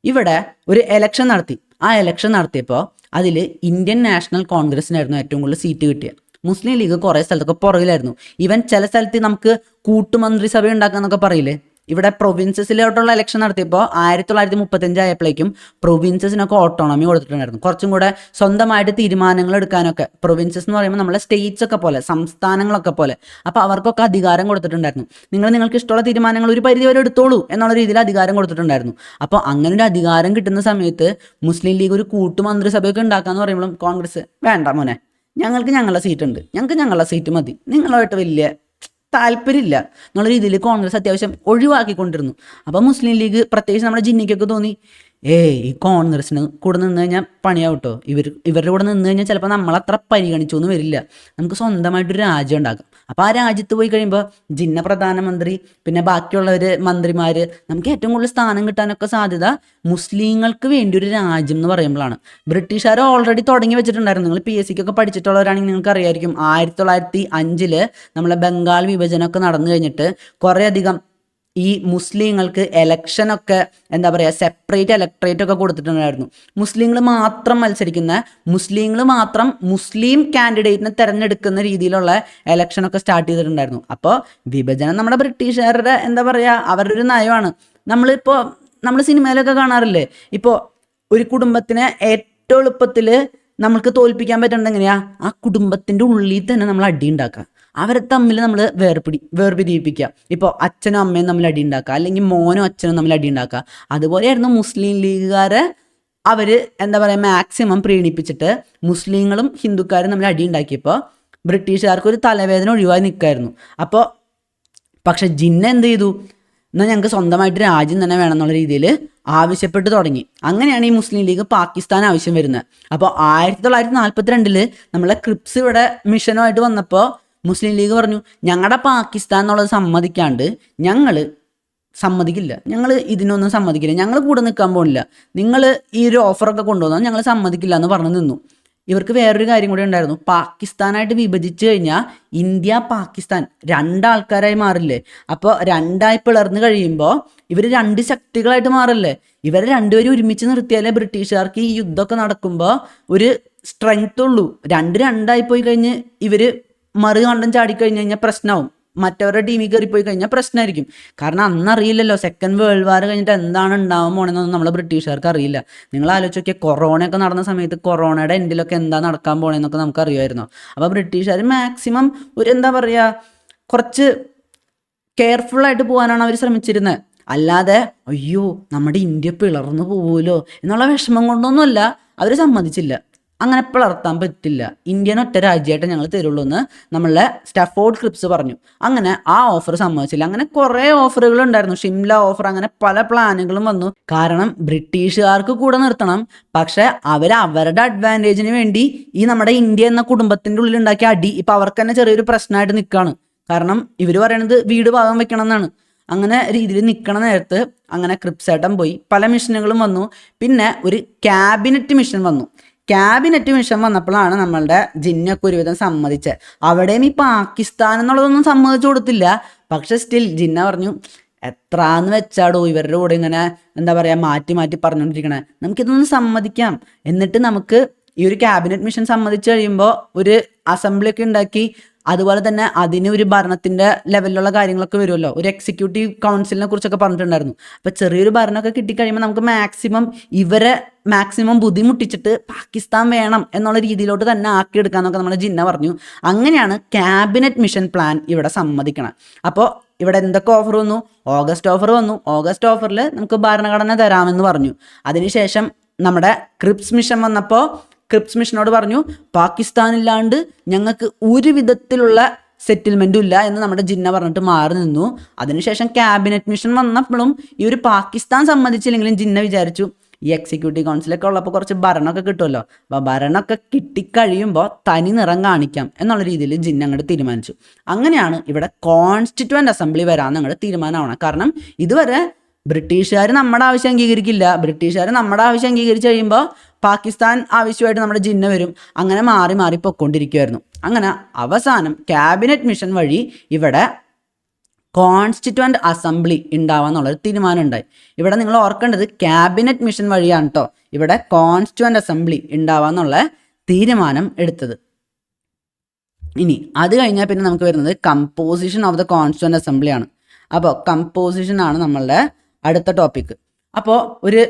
ഇവിടെ ഒരു എലക്ഷൻ നടത്തി. ആ എലക്ഷൻ നടത്തിയപ്പോൾ അതിൽ ഇന്ത്യൻ നാഷണൽ കോൺഗ്രസിനായിരുന്നു ഏറ്റവും കൂടുതൽ സീറ്റ് കിട്ടിയത്. മുസ്ലിം ലീഗ് കുറേ സ്ഥലത്തൊക്കെ പുറകിലായിരുന്നു. ഈവൻ ചില സ്ഥലത്ത് നമുക്ക് കൂട്ടുമന്ത്രിസഭ ഉണ്ടാക്കാന്നൊക്കെ പറയില്ലേ. ഇവിടെ പ്രൊവിൻസസിലോട്ടുള്ള ഇലക്ഷൻ നടത്തിയപ്പോൾ 1935 ആയപ്പോഴേക്കും പ്രൊവിൻസസിനൊക്കെ ഓട്ടോണമി കൊടുത്തിട്ടുണ്ടായിരുന്നു. കുറച്ചും കൂടെ സ്വന്തമായിട്ട് തീരുമാനങ്ങൾ എടുക്കാനൊക്കെ. പ്രൊവിൻസസ് എന്ന് പറയുമ്പോൾ നമ്മളെ സ്റ്റേറ്റ്സ് ഒക്കെ പോലെ, സംസ്ഥാനങ്ങളൊക്കെ പോലെ. അപ്പോൾ അവർക്കൊക്കെ അധികാരം കൊടുത്തിട്ടുണ്ടായിരുന്നു. നിങ്ങൾക്ക് ഇഷ്ടമുള്ള തീരുമാനങ്ങൾ ഒരു പരിധി വരെ എടുത്തോളൂ എന്നുള്ള രീതിയിൽ അധികാരം കൊടുത്തിട്ടുണ്ടായിരുന്നു. അപ്പോൾ അങ്ങനെ ഒരു അധികാരം കിട്ടുന്ന സമയത്ത് മുസ്ലിം ലീഗ് ഒരു കൂട്ടുമന്ത്രിസഭയൊക്കെ ഉണ്ടാക്കാന്ന് പറയുമ്പോഴും കോൺഗ്രസ് വേണ്ട മോനെ, ഞങ്ങൾക്ക് ഞങ്ങളുടെ സീറ്റ് ഉണ്ട്, ഞങ്ങൾക്ക് ഞങ്ങളുടെ സീറ്റ് മതി, നിങ്ങളുമായിട്ട് വലിയ താല്പര്യമില്ല എന്നുള്ള രീതിയിൽ കോൺഗ്രസ് അത്യാവശ്യം ഒഴിവാക്കിക്കൊണ്ടിരുന്നു. അപ്പോൾ മുസ്ലിം ലീഗ്, പ്രത്യേകിച്ച് നമ്മുടെ ജിന്നിക്കൊക്കെ തോന്നി, ഈ കോൺഗ്രസിന് കൂടെ നിന്ന് കഴിഞ്ഞാൽ പണിയാവട്ടോ, ഇവരുടെ കൂടെ നിന്ന് കഴിഞ്ഞാൽ ചിലപ്പോൾ നമ്മളത്ര പരിഗണിച്ചൊന്നും വരില്ല, നമുക്ക് സ്വന്തമായിട്ടൊരു രാജ്യം ഉണ്ടാക്കാം. അപ്പോൾ ആ രാജ്യത്ത് പോയി കഴിയുമ്പോൾ ജിന്ന പ്രധാനമന്ത്രി, പിന്നെ ബാക്കിയുള്ളവർ മന്ത്രിമാർ, നമുക്ക് ഏറ്റവും കൂടുതൽ സ്ഥാനം കിട്ടാനൊക്കെ സാധ്യത മുസ്ലിങ്ങൾക്ക് വേണ്ടി ഒരു രാജ്യം എന്ന് പറയുമ്പോഴാണ്. ബ്രിട്ടീഷുകാർ ഓൾറെഡി തുടങ്ങി വെച്ചിട്ടുണ്ടായിരുന്നു. നിങ്ങൾ PSCക്കൊക്കെ പഠിച്ചിട്ടുള്ളവരാണെങ്കിൽ നിങ്ങൾക്ക് അറിയായിരിക്കും, 1905 നമ്മളെ ബംഗാൾ വിഭജനമൊക്കെ നടന്നു കഴിഞ്ഞിട്ട് കുറേയധികം ഈ മുസ്ലിങ്ങൾക്ക് എലക്ഷനൊക്കെ എന്താ പറയുക, സെപ്പറേറ്റ് ഇലക്ട്രേറ്റ് ഒക്കെ കൊടുത്തിട്ടുണ്ടായിരുന്നു. മുസ്ലിങ്ങൾ മാത്രം മത്സരിക്കുന്ന, മുസ്ലിങ്ങൾ മാത്രം മുസ്ലിം കാൻഡിഡേറ്റിനെ തിരഞ്ഞെടുക്കുന്ന രീതിയിലുള്ള എലക്ഷനൊക്കെ സ്റ്റാർട്ട് ചെയ്തിട്ടുണ്ടായിരുന്നു. അപ്പോൾ വിഭജനം നമ്മുടെ ബ്രിട്ടീഷുകാരുടെ എന്താ പറയുക, അവരുടെ ഒരു നയമാണ്. നമ്മൾ സിനിമയിലൊക്കെ കാണാറില്ലേ, ഇപ്പോൾ ഒരു കുടുംബത്തിനെ ഏറ്റവും എളുപ്പത്തിൽ നമ്മൾക്ക് തോൽപ്പിക്കാൻ പറ്റുന്നത് എങ്ങനെയാ, ആ കുടുംബത്തിൻ്റെ ഉള്ളിൽ തന്നെ നമ്മൾ അടി ഉണ്ടാക്കുക, അവരെ തമ്മിൽ നമ്മൾ വേർപിരിയിപ്പിക്കുക. ഇപ്പോൾ അച്ഛനും അമ്മയും തമ്മിൽ അടി ഉണ്ടാക്കുക, അല്ലെങ്കിൽ മോനും അച്ഛനും തമ്മിൽ അടി ഉണ്ടാക്കുക. അതുപോലെയായിരുന്നു മുസ്ലിം ലീഗുകാരെ അവർ എന്താ പറയുക മാക്സിമം പ്രീണിപ്പിച്ചിട്ട് മുസ്ലിങ്ങളും ഹിന്ദുക്കാരും തമ്മിൽ അടി ഉണ്ടാക്കിയപ്പോൾ ബ്രിട്ടീഷുകാർക്ക് ഒരു തലവേദന ഒഴിവായി നിൽക്കുമായിരുന്നു. അപ്പോൾ പക്ഷെ ജിന്ന എന്ത് ചെയ്തു, എന്നാൽ ഞങ്ങൾക്ക് സ്വന്തമായിട്ട് രാജ്യം തന്നെ വേണം എന്നുള്ള രീതിയിൽ ആവശ്യപ്പെട്ട് തുടങ്ങി. അങ്ങനെയാണ് ഈ മുസ്ലിം ലീഗ് പാകിസ്ഥാൻ ആവശ്യം വരുന്നത്. അപ്പോൾ 1942 നമ്മളെ ക്രിപ്സ് ഇവിടെ മിഷനുമായിട്ട് വന്നപ്പോൾ മുസ്ലിം ലീഗ് പറഞ്ഞു, ഞങ്ങളുടെ പാകിസ്ഥാൻ എന്നുള്ളത് സമ്മതിക്കാണ്ട് ഞങ്ങൾ സമ്മതിക്കില്ല, ഞങ്ങൾ ഇതിനൊന്നും സമ്മതിക്കില്ല, ഞങ്ങൾ കൂടെ നിൽക്കാൻ പോകുന്നില്ല, നിങ്ങൾ ഈ ഒരു ഓഫറൊക്കെ കൊണ്ടുവന്നാൽ ഞങ്ങൾ സമ്മതിക്കില്ല എന്ന് പറഞ്ഞു നിന്നു. ഇവർക്ക് വേറൊരു കാര്യം കൂടി ഉണ്ടായിരുന്നു. പാകിസ്ഥാനായിട്ട് വിഭജിച്ച് കഴിഞ്ഞാൽ ഇന്ത്യ പാകിസ്ഥാൻ രണ്ടാൾക്കാരായി മാറില്ലേ. അപ്പോൾ രണ്ടായി പിളർന്ന് കഴിയുമ്പോൾ ഇവർ രണ്ട് ശക്തികളായിട്ട് മാറില്ലേ. ഇവരെ രണ്ടുപേരും ഒരുമിച്ച് നിർത്തിയാലേ ബ്രിട്ടീഷുകാർക്ക് ഈ യുദ്ധമൊക്കെ നടക്കുമ്പോൾ ഒരു സ്ട്രെങ്ത് ഉള്ളൂ. രണ്ടായി പോയി കഴിഞ്ഞ് ഇവർ മറുകണ്ടം ചാടിക്കഴിഞ്ഞ് കഴിഞ്ഞാൽ പ്രശ്നമാവും. മറ്റവരുടെ ടീമിൽ കയറിപ്പോയി കഴിഞ്ഞാൽ പ്രശ്നമായിരിക്കും. കാരണം അന്നറിയില്ലല്ലോ സെക്കൻഡ് വേൾഡ് വാർ കഴിഞ്ഞിട്ട് എന്താണ് ഉണ്ടാവാൻ പോണെന്നൊന്നും നമ്മളെ ബ്രിട്ടീഷുകാർക്ക് അറിയില്ല. നിങ്ങൾ ആലോചിച്ച് നോക്കിയാൽ കൊറോണയൊക്കെ നടന്ന സമയത്ത് കൊറോണയുടെ എൻഡിലൊക്കെ എന്താ നടക്കാൻ പോണെന്നൊക്കെ നമുക്ക് അറിയുമായിരുന്നു. അപ്പോൾ ബ്രിട്ടീഷുകാർ മാക്സിമം ഒരു എന്താ പറയുക, കുറച്ച് കെയർഫുള്ളായിട്ട് പോകാനാണ് അവർ ശ്രമിച്ചിരുന്നത്. അല്ലാതെ അയ്യോ നമ്മുടെ ഇന്ത്യ പിളർന്നു പോവുമല്ലോ എന്നുള്ള വിഷമം കൊണ്ടൊന്നുമല്ല അവർ സമ്മതിച്ചില്ല. അങ്ങനെ പിളർത്താൻ പറ്റില്ല, ഇന്ത്യൻ ഒറ്റ രാജ്യമായിട്ട് ഞങ്ങൾ തരുള്ളൂ എന്ന് നമ്മളെ സ്റ്റാഫോർഡ് ക്രിപ്സ് പറഞ്ഞു. അങ്ങനെ ആ ഓഫർ സമ്മതിച്ചില്ല. അങ്ങനെ കുറേ ഓഫറുകൾ ഉണ്ടായിരുന്നു, ഷിംല ഓഫർ, അങ്ങനെ പല പ്ലാനുകളും വന്നു. കാരണം ബ്രിട്ടീഷുകാർക്ക് കൂടെ നിർത്തണം, പക്ഷെ അവരുടെ അഡ്വാൻറ്റേജിന് വേണ്ടി ഈ നമ്മുടെ ഇന്ത്യ എന്ന കുടുംബത്തിൻ്റെ ഉള്ളിൽ ഉണ്ടാക്കിയ അടി ഇപ്പം അവർക്ക് തന്നെ ചെറിയൊരു പ്രശ്നമായിട്ട് നിൽക്കുകയാണ്. കാരണം ഇവർ പറയണത് വീട് ഭാഗം വെക്കണം എന്നാണ്. അങ്ങനെ രീതിയിൽ നിൽക്കണ നേരത്ത് അങ്ങനെ ക്രിപ്സേട്ടൻ പോയി, പല മിഷനുകളും വന്നു. പിന്നെ ഒരു ക്യാബിനറ്റ് മിഷൻ വന്നു. ക്യാബിനറ്റ് മിഷൻ വന്നപ്പോഴാണ് നമ്മളുടെ ജിന്നൊക്കെ ഒരുവിധം സമ്മതിച്ചത്. അവിടെയും ഈ പാകിസ്ഥാൻ എന്നുള്ളതൊന്നും സമ്മതിച്ചു കൊടുത്തില്ല. പക്ഷെ സ്റ്റിൽ ജിന്ന പറഞ്ഞു, എത്രാന്ന് വെച്ചാടോ ഇവരുടെ കൂടെ ഇങ്ങനെ എന്താ പറയുക മാറ്റി മാറ്റി പറഞ്ഞുകൊണ്ടിരിക്കണേ, നമുക്കിതൊന്നും സമ്മതിക്കാം. എന്നിട്ട് നമുക്ക് ഈ ഒരു ക്യാബിനറ്റ് മിഷൻ സമ്മതിച്ചു കഴിയുമ്പോൾ ഒരു അസംബ്ലി ഒക്കെ ഉണ്ടാക്കി, അതുപോലെ തന്നെ അതിന് ഒരു ഭരണത്തിൻ്റെ ലെവലിലുള്ള കാര്യങ്ങളൊക്കെ വരുമല്ലോ. ഒരു എക്സിക്യൂട്ടീവ് കൗൺസിലിനെ കുറിച്ചൊക്കെ പറഞ്ഞിട്ടുണ്ടായിരുന്നു. അപ്പോൾ ചെറിയൊരു ഭരണമൊക്കെ കിട്ടിക്കഴിയുമ്പോൾ നമുക്ക് മാക്സിമം ബുദ്ധിമുട്ടിച്ചിട്ട് പാകിസ്ഥാൻ വേണം എന്നുള്ള രീതിയിലോട്ട് തന്നെ ആക്കിയെടുക്കാമെന്നൊക്കെ നമ്മുടെ ജിന്ന പറഞ്ഞു. അങ്ങനെയാണ് ക്യാബിനറ്റ് മിഷൻ പ്ലാൻ ഇവിടെ സമ്മതിക്കണം. അപ്പോൾ ഇവിടെ എന്തൊക്കെ ഓഫർ വന്നു? ഓഗസ്റ്റ് ഓഫർ വന്നു. ഓഗസ്റ്റ് ഓഫറിൽ നമുക്ക് ഭരണഘടന തരാമെന്ന് പറഞ്ഞു. അതിനുശേഷം നമ്മുടെ ക്രിപ്സ് മിഷൻ വന്നപ്പോൾ ക്രിപ്സ് മിഷനോട് പറഞ്ഞു, പാകിസ്ഥാനില്ലാണ്ട് ഞങ്ങൾക്ക് ഒരു വിധത്തിലുള്ള സെറ്റിൽമെൻറ്റും ഇല്ല എന്ന് നമ്മുടെ ജിന്ന പറഞ്ഞിട്ട് മാറി നിന്നു. അതിനുശേഷം ക്യാബിനറ്റ് മിഷൻ വന്നപ്പോഴും ഈ ഒരു പാകിസ്ഥാൻ സമ്മതിച്ചില്ലെങ്കിലും ജിന്ന വിചാരിച്ചു ഈ എക്സിക്യൂട്ടീവ് കൗൺസിലൊക്കെ ഉള്ളപ്പോൾ കുറച്ച് ഭരണമൊക്കെ കിട്ടുമല്ലോ, അപ്പോൾ ഭരണമൊക്കെ കിട്ടിക്കഴിയുമ്പോൾ തനി നിറം കാണിക്കാം എന്നുള്ള രീതിയിൽ ജിന്ന അങ്ങോട്ട് തീരുമാനിച്ചു. അങ്ങനെയാണ് ഇവിടെ കോൺസ്റ്റിറ്റ്യൂവൻ്റ് അസംബ്ലി വരാമെന്ന് അങ്ങോട്ട് തീരുമാനമാണ്. കാരണം ഇതുവരെ ബ്രിട്ടീഷുകാർ നമ്മുടെ ആവശ്യം അംഗീകരിക്കില്ല, ബ്രിട്ടീഷുകാർ നമ്മുടെ ആവശ്യം അംഗീകരിച്ച് കഴിയുമ്പോൾ പാകിസ്ഥാൻ ആവശ്യമായിട്ട് നമ്മുടെ ജിന്ന വരും. അങ്ങനെ മാറി മാറി പൊയ്ക്കൊണ്ടിരിക്കുമായിരുന്നു. അങ്ങനെ അവസാനം ക്യാബിനറ്റ് മിഷൻ വഴി ഇവിടെ കോൺസ്റ്റിറ്റ്യൂവൻ്റ് അസംബ്ലി ഉണ്ടാവാന്നുള്ളൊരു തീരുമാനം ഉണ്ടായി. ഇവിടെ നിങ്ങൾ ഓർക്കേണ്ടത് ക്യാബിനറ്റ് മിഷൻ വഴിയാണ് കേട്ടോ ഇവിടെ കോൺസ്റ്റിറ്റ്യൂവൻ്റ് അസംബ്ലി ഉണ്ടാവാന്നുള്ള തീരുമാനം എടുത്തത്. ഇനി അത് കഴിഞ്ഞാൽ പിന്നെ നമുക്ക് വരുന്നത് കമ്പോസിഷൻ ഓഫ് ദ കോൺസ്റ്റിറ്റ്യൂവൻ്റ് അസംബ്ലിയാണ്. അപ്പോൾ കമ്പോസിഷനാണ് നമ്മളുടെ അടുത്ത ടോപ്പിക്ക്. അപ്പോൾ ഒരു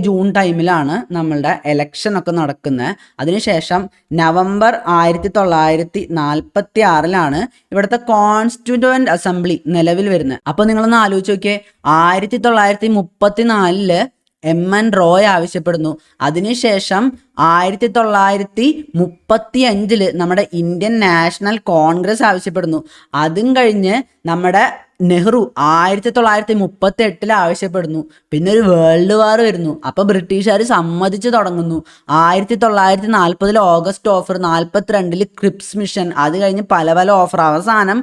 ജൂൺ ടൈമിലാണ് നമ്മളുടെ എലക്ഷനൊക്കെ നടക്കുന്നത്. അതിനുശേഷം നവംബർ 1946 ഇവിടുത്തെ കോൺസ്റ്റിറ്റ്യൂവൻ്റ് അസംബ്ലി നിലവിൽ വരുന്നത്. അപ്പോൾ നിങ്ങളൊന്ന് ആലോചിച്ച് നോക്കിയേ, 1934 MN റോയ് ആവശ്യപ്പെടുന്നു. അതിനുശേഷം 1935 നമ്മുടെ ഇന്ത്യൻ നാഷണൽ കോൺഗ്രസ് ആവശ്യപ്പെടുന്നു. അതും കഴിഞ്ഞ് നമ്മുടെ നെഹ്റു 1938 ആവശ്യപ്പെടുന്നു. പിന്നെ ഒരു വേൾഡ് വാർ വരുന്നു. അപ്പോൾ ബ്രിട്ടീഷുകാർ സമ്മതിച്ച് തുടങ്ങുന്നു. 1940 ഓഗസ്റ്റ് ഓഫർ, 42 ക്രിപ്സ് മിഷൻ, അത് കഴിഞ്ഞ് പല പല ഓഫർ. അവസാനം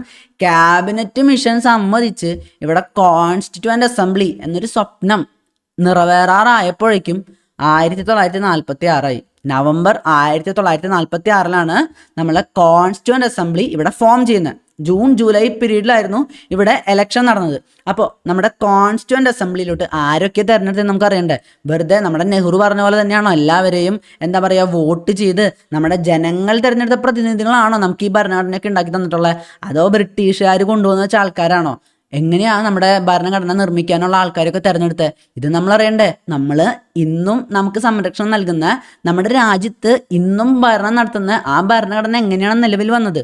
ക്യാബിനറ്റ് മിഷൻ സമ്മതിച്ച് ഇവിടെ കോൺസ്റ്റിറ്റ്യൂവൻ്റ് അസംബ്ലി എന്നൊരു സ്വപ്നം നിറവേറാറായപ്പോഴേക്കും 1946 നവംബർ 1946 നമ്മളെ കോൺസ്റ്റിറ്റ്യൂവൻ്റ് അസംബ്ലി ഇവിടെ ഫോം ചെയ്യുന്നത്. ജൂലൈ പീരീഡിലായിരുന്നു ഇവിടെ എലക്ഷൻ നടന്നത്. അപ്പോൾ നമ്മുടെ കോൺസ്റ്റിറ്റ്യൂവൻ്റ് അസംബ്ലിയിലോട്ട് ആരൊക്കെ തിരഞ്ഞെടുത്ത് നമുക്ക് അറിയണ്ടേ? വെറുതെ നമ്മുടെ നെഹ്റു പറഞ്ഞ പോലെ തന്നെയാണോ എല്ലാവരെയും എന്താ പറയുക വോട്ട് ചെയ്ത് നമ്മുടെ ജനങ്ങൾ തിരഞ്ഞെടുത്ത പ്രതിനിധികളാണോ നമുക്ക് ഈ ഭരണഘടനയൊക്കെ ഉണ്ടാക്കി തന്നിട്ടുള്ളത്? അതോ ബ്രിട്ടീഷുകാർ കൊണ്ടുവന്ന് വെച്ച ആൾക്കാരാണോ? എങ്ങനെയാണ് നമ്മുടെ ഭരണഘടന നിർമ്മിക്കാനുള്ള ആൾക്കാരൊക്കെ തിരഞ്ഞെടുത്തത്? ഇത് നമ്മൾ അറിയണ്ടേ? നമ്മൾ ഇന്നും നമുക്ക് സംരക്ഷണം നൽകുന്ന, നമ്മുടെ രാജ്യത്ത് ഇന്നും ഭരണം നടത്തുന്ന ആ ഭരണഘടന എങ്ങനെയാണ് നിലവിൽ വന്നത്,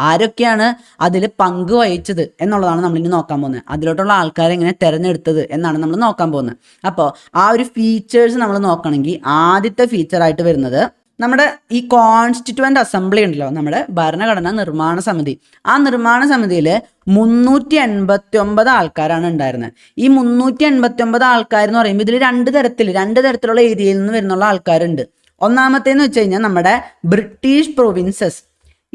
ആരൊക്കെയാണ് അതിൽ പങ്ക് വഹിച്ചത് എന്നുള്ളതാണ് നമ്മളിനി നോക്കാൻ പോകുന്നത്. അതിലോട്ടുള്ള ആൾക്കാരെ എങ്ങനെ തിരഞ്ഞെടുത്തത് എന്നാണ് നമ്മൾ നോക്കാൻ പോകുന്നത്. അപ്പോൾ ആ ഒരു ഫീച്ചേഴ്സ് നമ്മൾ നോക്കണമെങ്കിൽ ആദ്യത്തെ ഫീച്ചറായിട്ട് വരുന്നത് നമ്മുടെ ഈ കോൺസ്റ്റിറ്റ്യൂവൻ്റ് അസംബ്ലി ഉണ്ടല്ലോ, നമ്മുടെ ഭരണഘടനാ നിർമ്മാണ സമിതി. ആ നിർമ്മാണ സമിതിയിൽ 389 ആൾക്കാരാണ് ഉണ്ടായിരുന്നത്. ഈ 389 ആൾക്കാരെന്ന് പറയുമ്പോൾ ഇതിൽ രണ്ട് തരത്തിലുള്ള ഏരിയയിൽ നിന്ന് വരുന്നുള്ള ആൾക്കാരുണ്ട്. ഒന്നാമത്തേന്ന് വെച്ച് കഴിഞ്ഞാൽ നമ്മുടെ ബ്രിട്ടീഷ് പ്രൊവിൻസസ്.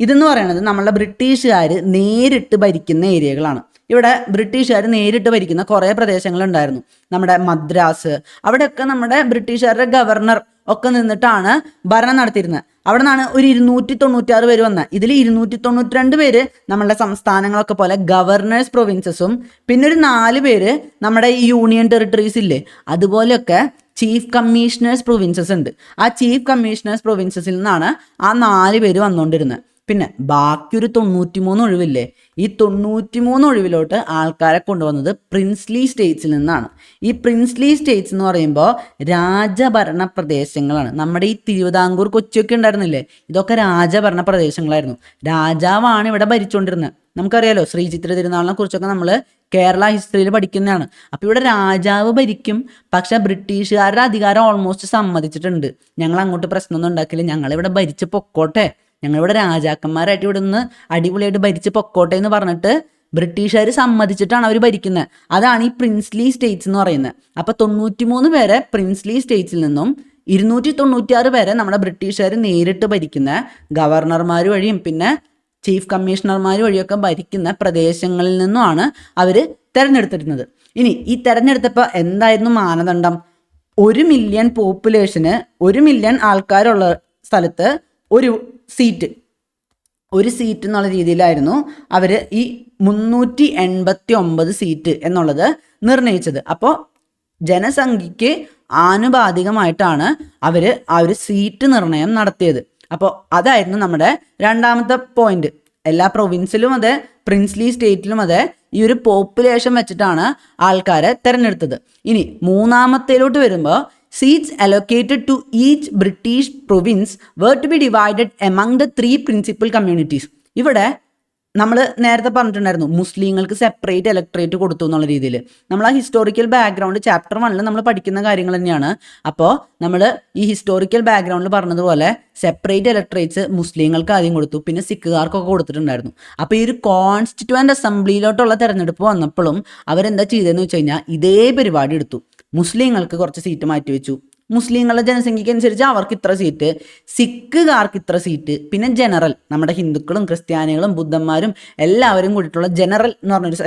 ഇതെന്ന് പറയുന്നത് നമ്മളുടെ ബ്രിട്ടീഷുകാർ നേരിട്ട് ഭരിക്കുന്ന ഏരിയകളാണ്. ഇവിടെ ബ്രിട്ടീഷുകാർ നേരിട്ട് ഭരിക്കുന്ന കുറേ പ്രദേശങ്ങളുണ്ടായിരുന്നു. നമ്മുടെ മദ്രാസ്, അവിടെയൊക്കെ നമ്മുടെ ബ്രിട്ടീഷുകാരുടെ ഗവർണർ ഒക്കെ നിന്നിട്ടാണ് ഭരണം നടത്തിയിരുന്നത്. അവിടെ നിന്നാണ് ഒരു 296 പേര് വന്നത്. ഇതിൽ 292 പേര് നമ്മളുടെ സംസ്ഥാനങ്ങളൊക്കെ പോലെ ഗവർണേഴ്സ് പ്രൊവിൻസസും, പിന്നെ ഒരു 4 പേര് നമ്മുടെ ഈ യൂണിയൻ ടെറിട്ടറീസ് ഇല്ലേ അതുപോലെയൊക്കെ ചീഫ് കമ്മീഷണേഴ്സ് പ്രൊവിൻസസ് ഉണ്ട്. ആ ചീഫ് കമ്മീഷണേഴ്സ് പ്രൊവിൻസസിൽ നിന്നാണ് ആ 4 പേര് വന്നുകൊണ്ടിരുന്നത്. പിന്നെ ബാക്കി ഒരു 93 ഒഴിവില്ലേ, ഈ 93 ഒഴിവിലോട്ട് ആൾക്കാരെ കൊണ്ടുവന്നത് പ്രിൻസ്ലി സ്റ്റേറ്റ്സിൽ നിന്നാണ്. ഈ പ്രിൻസ്ലി സ്റ്റേറ്റ്സ് എന്ന് പറയുമ്പോൾ രാജഭരണ പ്രദേശങ്ങളാണ്. നമ്മുടെ ഈ തിരുവിതാംകൂർ, കൊച്ചിയൊക്കെ ഉണ്ടായിരുന്നില്ലേ, ഇതൊക്കെ രാജഭരണ പ്രദേശങ്ങളായിരുന്നു. രാജാവാണ് ഇവിടെ ഭരിച്ചുകൊണ്ടിരുന്നത്. നമുക്കറിയാലോ, ശ്രീചിത്ര തിരുനാളിനെ കുറിച്ചൊക്കെ നമ്മൾ കേരള ഹിസ്റ്ററിയിൽ പഠിക്കുന്നതാണ്. അപ്പോൾ ഇവിടെ രാജാവ് ഭരിക്കും, പക്ഷെ ബ്രിട്ടീഷുകാരുടെ അധികാരം ഓൾമോസ്റ്റ് സമ്മതിച്ചിട്ടുണ്ട്. ഞങ്ങൾ അങ്ങോട്ട് പ്രശ്നമൊന്നും ഉണ്ടാക്കില്ല, ഞങ്ങളിവിടെ ഭരിച്ച് പൊക്കോട്ടെ, ഞങ്ങളിവിടെ രാജാക്കന്മാരായിട്ട് ഇവിടെ നിന്ന് അടിപൊളിയായിട്ട് ഭരിച്ച് പൊക്കോട്ടെ എന്ന് പറഞ്ഞിട്ട് ബ്രിട്ടീഷുകാർ സമ്മതിച്ചിട്ടാണ് അവർ ഭരിക്കുന്നത്. അതാണ് ഈ പ്രിൻസ്ലി സ്റ്റേറ്റ്സ് എന്ന് പറയുന്നത്. അപ്പോൾ 93 പേരെ പ്രിൻസ്ലി സ്റ്റേറ്റ്സിൽ നിന്നും 296 പേരെ നമ്മുടെ ബ്രിട്ടീഷുകാർ നേരിട്ട് ഭരിക്കുന്ന ഗവർണർമാർ വഴിയും പിന്നെ ചീഫ് കമ്മീഷണർമാർ വഴിയൊക്കെ ഭരിക്കുന്ന പ്രദേശങ്ങളിൽ നിന്നുമാണ് അവർ തിരഞ്ഞെടുത്തിരുന്നത്. ഇനി ഈ തിരഞ്ഞെടുത്തപ്പോൾ എന്തായിരുന്നു മാനദണ്ഡം? 1 മില്യൺ പോപ്പുലേഷന്, 1 മില്യൺ ആൾക്കാരുള്ള സ്ഥലത്ത് ഒരു സീറ്റ് എന്നുള്ള രീതിയിലായിരുന്നു അവർ ഈ 389 സീറ്റ് എന്നുള്ളത് നിർണയിച്ചത്. അപ്പോൾ ജനസംഖ്യയ്ക്ക് ആനുപാതികമായിട്ടാണ് അവർ ആ ഒരു സീറ്റ് നിർണയം നടത്തിയത്. അപ്പോൾ അതായിരുന്നു നമ്മുടെ രണ്ടാമത്തെ പോയിന്റ്. എല്ലാ പ്രൊവിൻസിലും അതെ, പ്രിൻസ്ലി സ്റ്റേറ്റിലും അതെ, ഈ ഒരു പോപ്പുലേഷൻ വെച്ചിട്ടാണ് ആൾക്കാരെ തിരഞ്ഞെടുത്തത്. ഇനി മൂന്നാമത്തേലോട്ട് വരുമ്പോൾ seats allocated to each British province were to be divided among the 3 principal communities. ഇവിടെ നമ്മൾ നേരത്തെ പറഞ്ഞിട്ടുണ്ടായിരുന്നു മുസ്ലിങ്ങൾക്ക് സെപ്പറേറ്റ് ഇലക്ട്രേറ്റ് കൊടുത്തു എന്നുള്ള രീതിയിൽ. നമ്മൾ ആ ഹിസ്റ്റോറിക്കൽ ബാക്ക്ഗ്രൗണ്ട് ചാപ്റ്റർ 1 നമ്മൾ പഠിക്കുന്ന കാര്യങ്ങൾ തന്നെയാണ്. അപ്പോൾ നമ്മൾ ഈ ഹിസ്റ്റോറിക്കൽ ബാക്ക്ഗ്രൗണ്ടിൽ പറഞ്ഞതുപോലെ സെപ്പറേറ്റ് ഇലക്ട്രേറ്റ്സ് മുസ്ലിങ്ങൾക്ക് ആദ്യം കൊടുത്തു, പിന്നെ സിഖുകാർക്കൊക്കെ കൊടുത്തിട്ടുണ്ടായിരുന്നു. അപ്പോൾ ഈ ഒരു കോൺസ്റ്റിറ്റ്യൂവൻ്റ് അസംബ്ലിയിലോട്ടുള്ള തെരഞ്ഞെടുപ്പ് വന്നപ്പോഴും അവരെന്താ ചെയ്തതെന്ന് വെച്ച് കഴിഞ്ഞാൽ ഇതേ പരിപാടി എടുത്തു. മുസ്ലിങ്ങൾക്ക് കുറച്ച് സീറ്റ് മാറ്റിവെച്ചു, മുസ്ലിങ്ങളുടെ ജനസംഖ്യയ്ക്ക് അനുസരിച്ച് അവർക്ക് ഇത്ര സീറ്റ്, സിഖുകാർക്ക് ഇത്ര സീറ്റ്, പിന്നെ ജനറൽ, നമ്മുടെ ഹിന്ദുക്കളും ക്രിസ്ത്യാനികളും ബുദ്ധന്മാരും എല്ലാവരും കൂടിയിട്ടുള്ള ജനറൽ എന്ന് പറഞ്ഞൊരു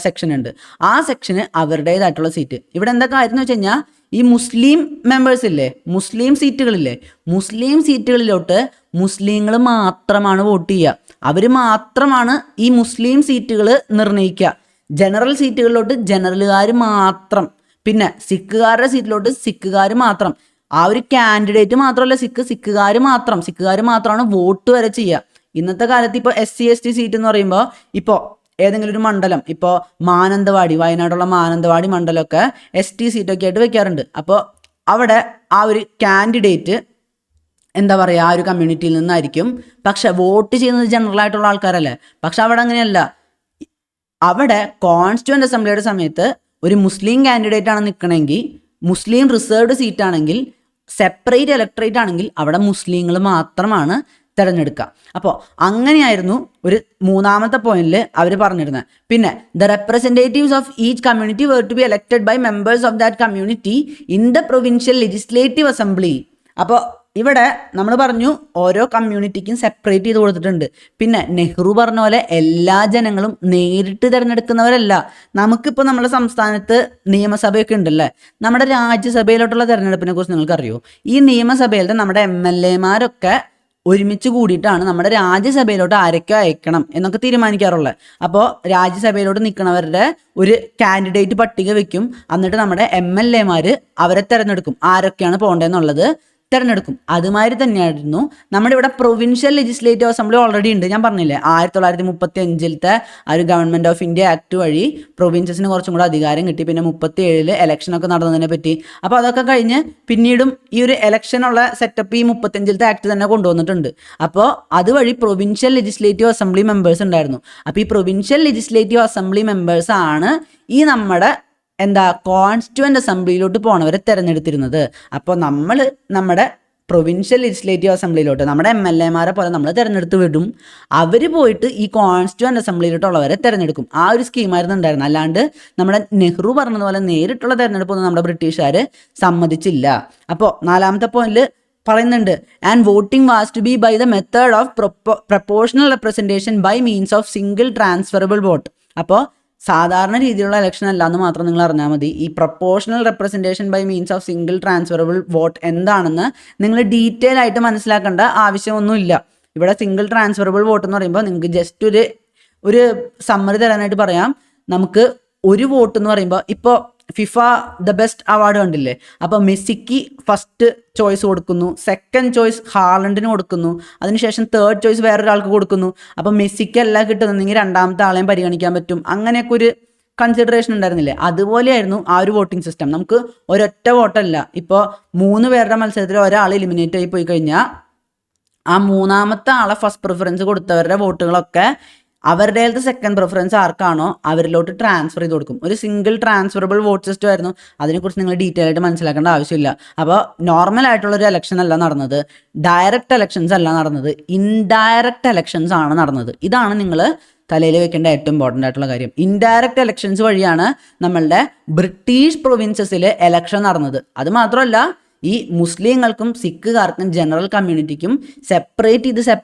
സെക്ഷൻ ഉണ്ട്. ആ സെക്ഷന് അവരുടേതായിട്ടുള്ള സീറ്റ്. ഇവിടെ എന്താ കാര്യം എന്ന് വെച്ച് കഴിഞ്ഞാൽ ഈ മുസ്ലിം മെമ്പേഴ്സ് ഇല്ലേ, മുസ്ലിം സീറ്റുകളില്ലേ, മുസ്ലിം സീറ്റുകളിലോട്ട് മുസ്ലിങ്ങൾ മാത്രമാണ് വോട്ട് ചെയ്യുക. അവർ മാത്രമാണ് ഈ മുസ്ലിം സീറ്റുകൾ നിർണ്ണയിക്കുക. ജനറൽ സീറ്റുകളിലോട്ട് ജനറലുകാർ മാത്രം, പിന്നെ സിഖുകാരുടെ സീറ്റിലോട്ട് സിഖുകാർ മാത്രം. ആ ഒരു കാൻഡിഡേറ്റ് മാത്രമല്ല സിഖുകാർ മാത്രമാണ് വോട്ട് വരെ ചെയ്യുക. ഇന്നത്തെ കാലത്ത് ഇപ്പോൾ SC/ST സീറ്റ് എന്ന് പറയുമ്പോൾ ഇപ്പോൾ ഏതെങ്കിലും ഒരു മണ്ഡലം, ഇപ്പോൾ മാനന്തവാടി, വയനാടുള്ള മാനന്തവാടി മണ്ഡലമൊക്കെ ST സീറ്റൊക്കെ ആയിട്ട് വെക്കാറുണ്ട്. അപ്പോൾ അവിടെ ആ ഒരു കാൻഡിഡേറ്റ് എന്താ പറയുക, ആ ഒരു കമ്മ്യൂണിറ്റിയിൽ നിന്നായിരിക്കും, പക്ഷെ വോട്ട് ചെയ്യുന്നത് ജനറൽ ആയിട്ടുള്ള ആൾക്കാരല്ലേ. പക്ഷെ അവിടെ അങ്ങനെയല്ല. അവിടെ കോൺസ്റ്റിറ്റ്യൂവൻ്റ് അസംബ്ലിയുടെ സമയത്ത് ഒരു മുസ്ലിം കാൻഡിഡേറ്റ് ആണ് നിൽക്കണമെങ്കിൽ, മുസ്ലിം റിസർവ്ഡ് സീറ്റ് ആണെങ്കിൽ, സെപ്പറേറ്റ് ഇലക്ട്രേറ്റ് ആണെങ്കിൽ അവിടെ മുസ്ലിങ്ങൾ മാത്രമാണ് തിരഞ്ഞെടുക്കുക. അപ്പോൾ അങ്ങനെയായിരുന്നു ഒരു മൂന്നാമത്തെ പോയിന്റിൽ അവർ പറഞ്ഞിരുന്നത്. പിന്നെ the representatives of each community were to be elected by members of that community in the provincial legislative assembly. അപ്പോൾ ഇവിടെ നമ്മൾ പറഞ്ഞു ഓരോ കമ്മ്യൂണിറ്റിക്കും സെപ്പറേറ്റ് ചെയ്ത് കൊടുത്തിട്ടുണ്ട്. പിന്നെ നെഹ്റു പറഞ്ഞ പോലെ എല്ലാ ജനങ്ങളും നേരിട്ട് തിരഞ്ഞെടുക്കുന്നവരല്ല. നമുക്കിപ്പോൾ നമ്മുടെ സംസ്ഥാനത്ത് നിയമസഭയൊക്കെ ഉണ്ടല്ലേ, നമ്മുടെ രാജ്യസഭയിലോട്ടുള്ള തിരഞ്ഞെടുപ്പിനെ കുറിച്ച് നിങ്ങൾക്കറിയോ? ഈ നിയമസഭയിലത്തെ നമ്മുടെ MLA-മാരൊക്കെ ഒരുമിച്ച് കൂടിയിട്ടാണ് നമ്മുടെ രാജ്യസഭയിലോട്ട് ആരൊക്കെ അയക്കണം എന്നൊക്കെ തീരുമാനിക്കാറുള്ളത്. അപ്പോൾ രാജ്യസഭയിലോട്ട് നിൽക്കുന്നവരുടെ ഒരു കാൻഡിഡേറ്റ് പട്ടിക വെക്കും, എന്നിട്ട് നമ്മുടെ MLA-മാർ അവരെ തിരഞ്ഞെടുക്കും, ആരൊക്കെയാണ് പോകേണ്ടതെന്നുള്ളത് തിരഞ്ഞെടുക്കും. അതുമാതിരി തന്നെയായിരുന്നു നമ്മുടെ ഇവിടെ പ്രൊവിൻഷ്യൽ ലെജിസ്ലേറ്റീവ് അസംബ്ലി ഓൾറെഡി ഉണ്ട്. ഞാൻ പറഞ്ഞില്ലേ 1935 ആ ഒരു ഗവൺമെൻറ് ഓഫ് ഇന്ത്യ ആക്ട് വഴി പ്രൊവിൻസസിന് കുറച്ചും കൂടെ അധികാരം കിട്ടി. പിന്നെ 37 ഇലക്ഷനൊക്കെ നടന്നതിനെ പറ്റി. അപ്പോൾ അതൊക്കെ കഴിഞ്ഞ് പിന്നീടും ഈ ഒരു ഇലക്ഷനുള്ള സെറ്റപ്പ് ഈ 35 ആക്ട് തന്നെ കൊണ്ടുവന്നിട്ടുണ്ട്. അപ്പോൾ അതുവഴി പ്രൊവിൻഷ്യൽ ലെജിസ്ലേറ്റീവ് അസംബ്ലി മെമ്പേഴ്സ് ഉണ്ടായിരുന്നു. അപ്പോൾ ഈ പ്രൊവിൻഷ്യൽ ലെജിസ്ലേറ്റീവ് അസംബ്ലി മെമ്പേഴ്സ് ആണ് ഈ നമ്മുടെ കോൺസ്റ്റിറ്റ്യൂവൻ്റ് അസംബ്ലിയിലോട്ട് പോണവരെ തിരഞ്ഞെടുത്തിരുന്നത്. അപ്പോൾ നമ്മൾ നമ്മുടെ പ്രൊവിൻഷ്യൽ ലെജിസ്ലേറ്റീവ് അസംബ്ലിയിലോട്ട് നമ്മുടെ MLA-മാരെ പോലെ നമ്മൾ തിരഞ്ഞെടുത്ത് വിടും, അവർ പോയിട്ട് ഈ കോൺസ്റ്റിറ്റ്യൂവൻ്റ് അസംബ്ലിയിലോട്ടുള്ളവരെ തിരഞ്ഞെടുക്കും. ആ ഒരു സ്കീമായിരുന്നു ഉണ്ടായിരുന്നത്. അല്ലാണ്ട് നമ്മുടെ നെഹ്റു പറഞ്ഞതുപോലെ നേരിട്ടുള്ള തിരഞ്ഞെടുപ്പൊന്നും നമ്മുടെ ബ്രിട്ടീഷുകാർ സമ്മതിച്ചില്ല. അപ്പോൾ നാലാമത്തെ പോയിന്റിൽ പറയുന്നുണ്ട്, and voting was to be by the method of proportional representation by means of single transferable vote. അപ്പോൾ സാധാരണ രീതിയിലുള്ള ഇലക്ഷൻ അല്ലാന്ന് മാത്രം നിങ്ങൾ അറിഞ്ഞാൽ മതി. ഈ proportional representation by means of single transferable vote എന്താണെന്ന് നിങ്ങൾ ഡീറ്റെയിൽ ആയിട്ട് മനസ്സിലാക്കേണ്ട ആവശ്യമൊന്നുമില്ല. ഇവിടെ സിംഗിൾ ട്രാൻസ്ഫറബിൾ വോട്ട് എന്ന് പറയുമ്പോൾ നിങ്ങൾക്ക് ജസ്റ്റ് ഒരു സമ്മറി തരാനായിട്ട് പറയാം. നമുക്ക് ഒരു വോട്ട് എന്ന് പറയുമ്പോൾ ഇപ്പോൾ ഫിഫ ദ ബെസ്റ്റ് അവാർഡ് കണ്ടില്ലേ? അപ്പോൾ മെസ്സിക്ക് ഫസ്റ്റ് ചോയ്സ് കൊടുക്കുന്നു, സെക്കൻഡ് ചോയ്സ് ഹാലൻഡിന് കൊടുക്കുന്നു, അതിനുശേഷം തേർഡ് ചോയ്സ് വേറൊരാൾക്ക് കൊടുക്കുന്നു. അപ്പോൾ മെസ്സിക്കല്ല കിട്ടുന്നെങ്കിൽ രണ്ടാമത്തെ ആളെയും പരിഗണിക്കാൻ പറ്റും. അങ്ങനെയൊക്കെ ഒരു കൺസിഡറേഷൻ ഉണ്ടായിരുന്നില്ലേ? അതുപോലെയായിരുന്നു ആ ഒരു വോട്ടിംഗ് സിസ്റ്റം. നമുക്ക് ഒരൊറ്റ വോട്ടല്ല. ഇപ്പോൾ 3 പേരുടെ മത്സരത്തിൽ ഒരാൾ എലിമിനേറ്റ് ആയി പോയി കഴിഞ്ഞാൽ ആ മൂന്നാമത്തെ ആളെ ഫസ്റ്റ് പ്രിഫറൻസ് കൊടുത്തവരുടെ വോട്ടുകളൊക്കെ അവരുടെ സെക്കൻഡ് പ്രിഫറൻസ് ആർക്കാണോ അവരിലോട്ട് ട്രാൻസ്ഫർ ചെയ്ത് കൊടുക്കും. ഒരു സിംഗിൾ ട്രാൻസ്ഫറബിൾ വോട്ട് സിസ്റ്റം ആയിരുന്നു. അതിനെക്കുറിച്ച് നിങ്ങൾ ഡീറ്റെയിൽ ആയിട്ട് മനസ്സിലാക്കേണ്ട ആവശ്യമില്ല. അപ്പോൾ നോർമൽ ആയിട്ടുള്ളൊരു ഇലക്ഷൻ അല്ല നടന്നത്, ഡയറക്റ്റ് ഇലക്ഷൻസ് അല്ല നടന്നത്, ഇൻഡയറക്റ്റ് ഇലക്ഷൻസ് ആണ് നടന്നത്. ഇതാണ് നിങ്ങൾ തലയിൽ വെക്കേണ്ട ഏറ്റവും ഇമ്പോർട്ടൻ്റ് ആയിട്ടുള്ള കാര്യം. ഇൻഡയറക്റ്റ് ഇലക്ഷൻസ് വഴിയാണ് നമ്മളുടെ ബ്രിട്ടീഷ് പ്രൊവിൻസസിൽ ഇലക്ഷൻ നടന്നത്. അത് മാത്രമല്ല, ഈ മുസ്ലിങ്ങൾക്കും സിഖുകാർക്കും ജനറൽ കമ്മ്യൂണിറ്റിക്കും സെപ്പറേറ്റ്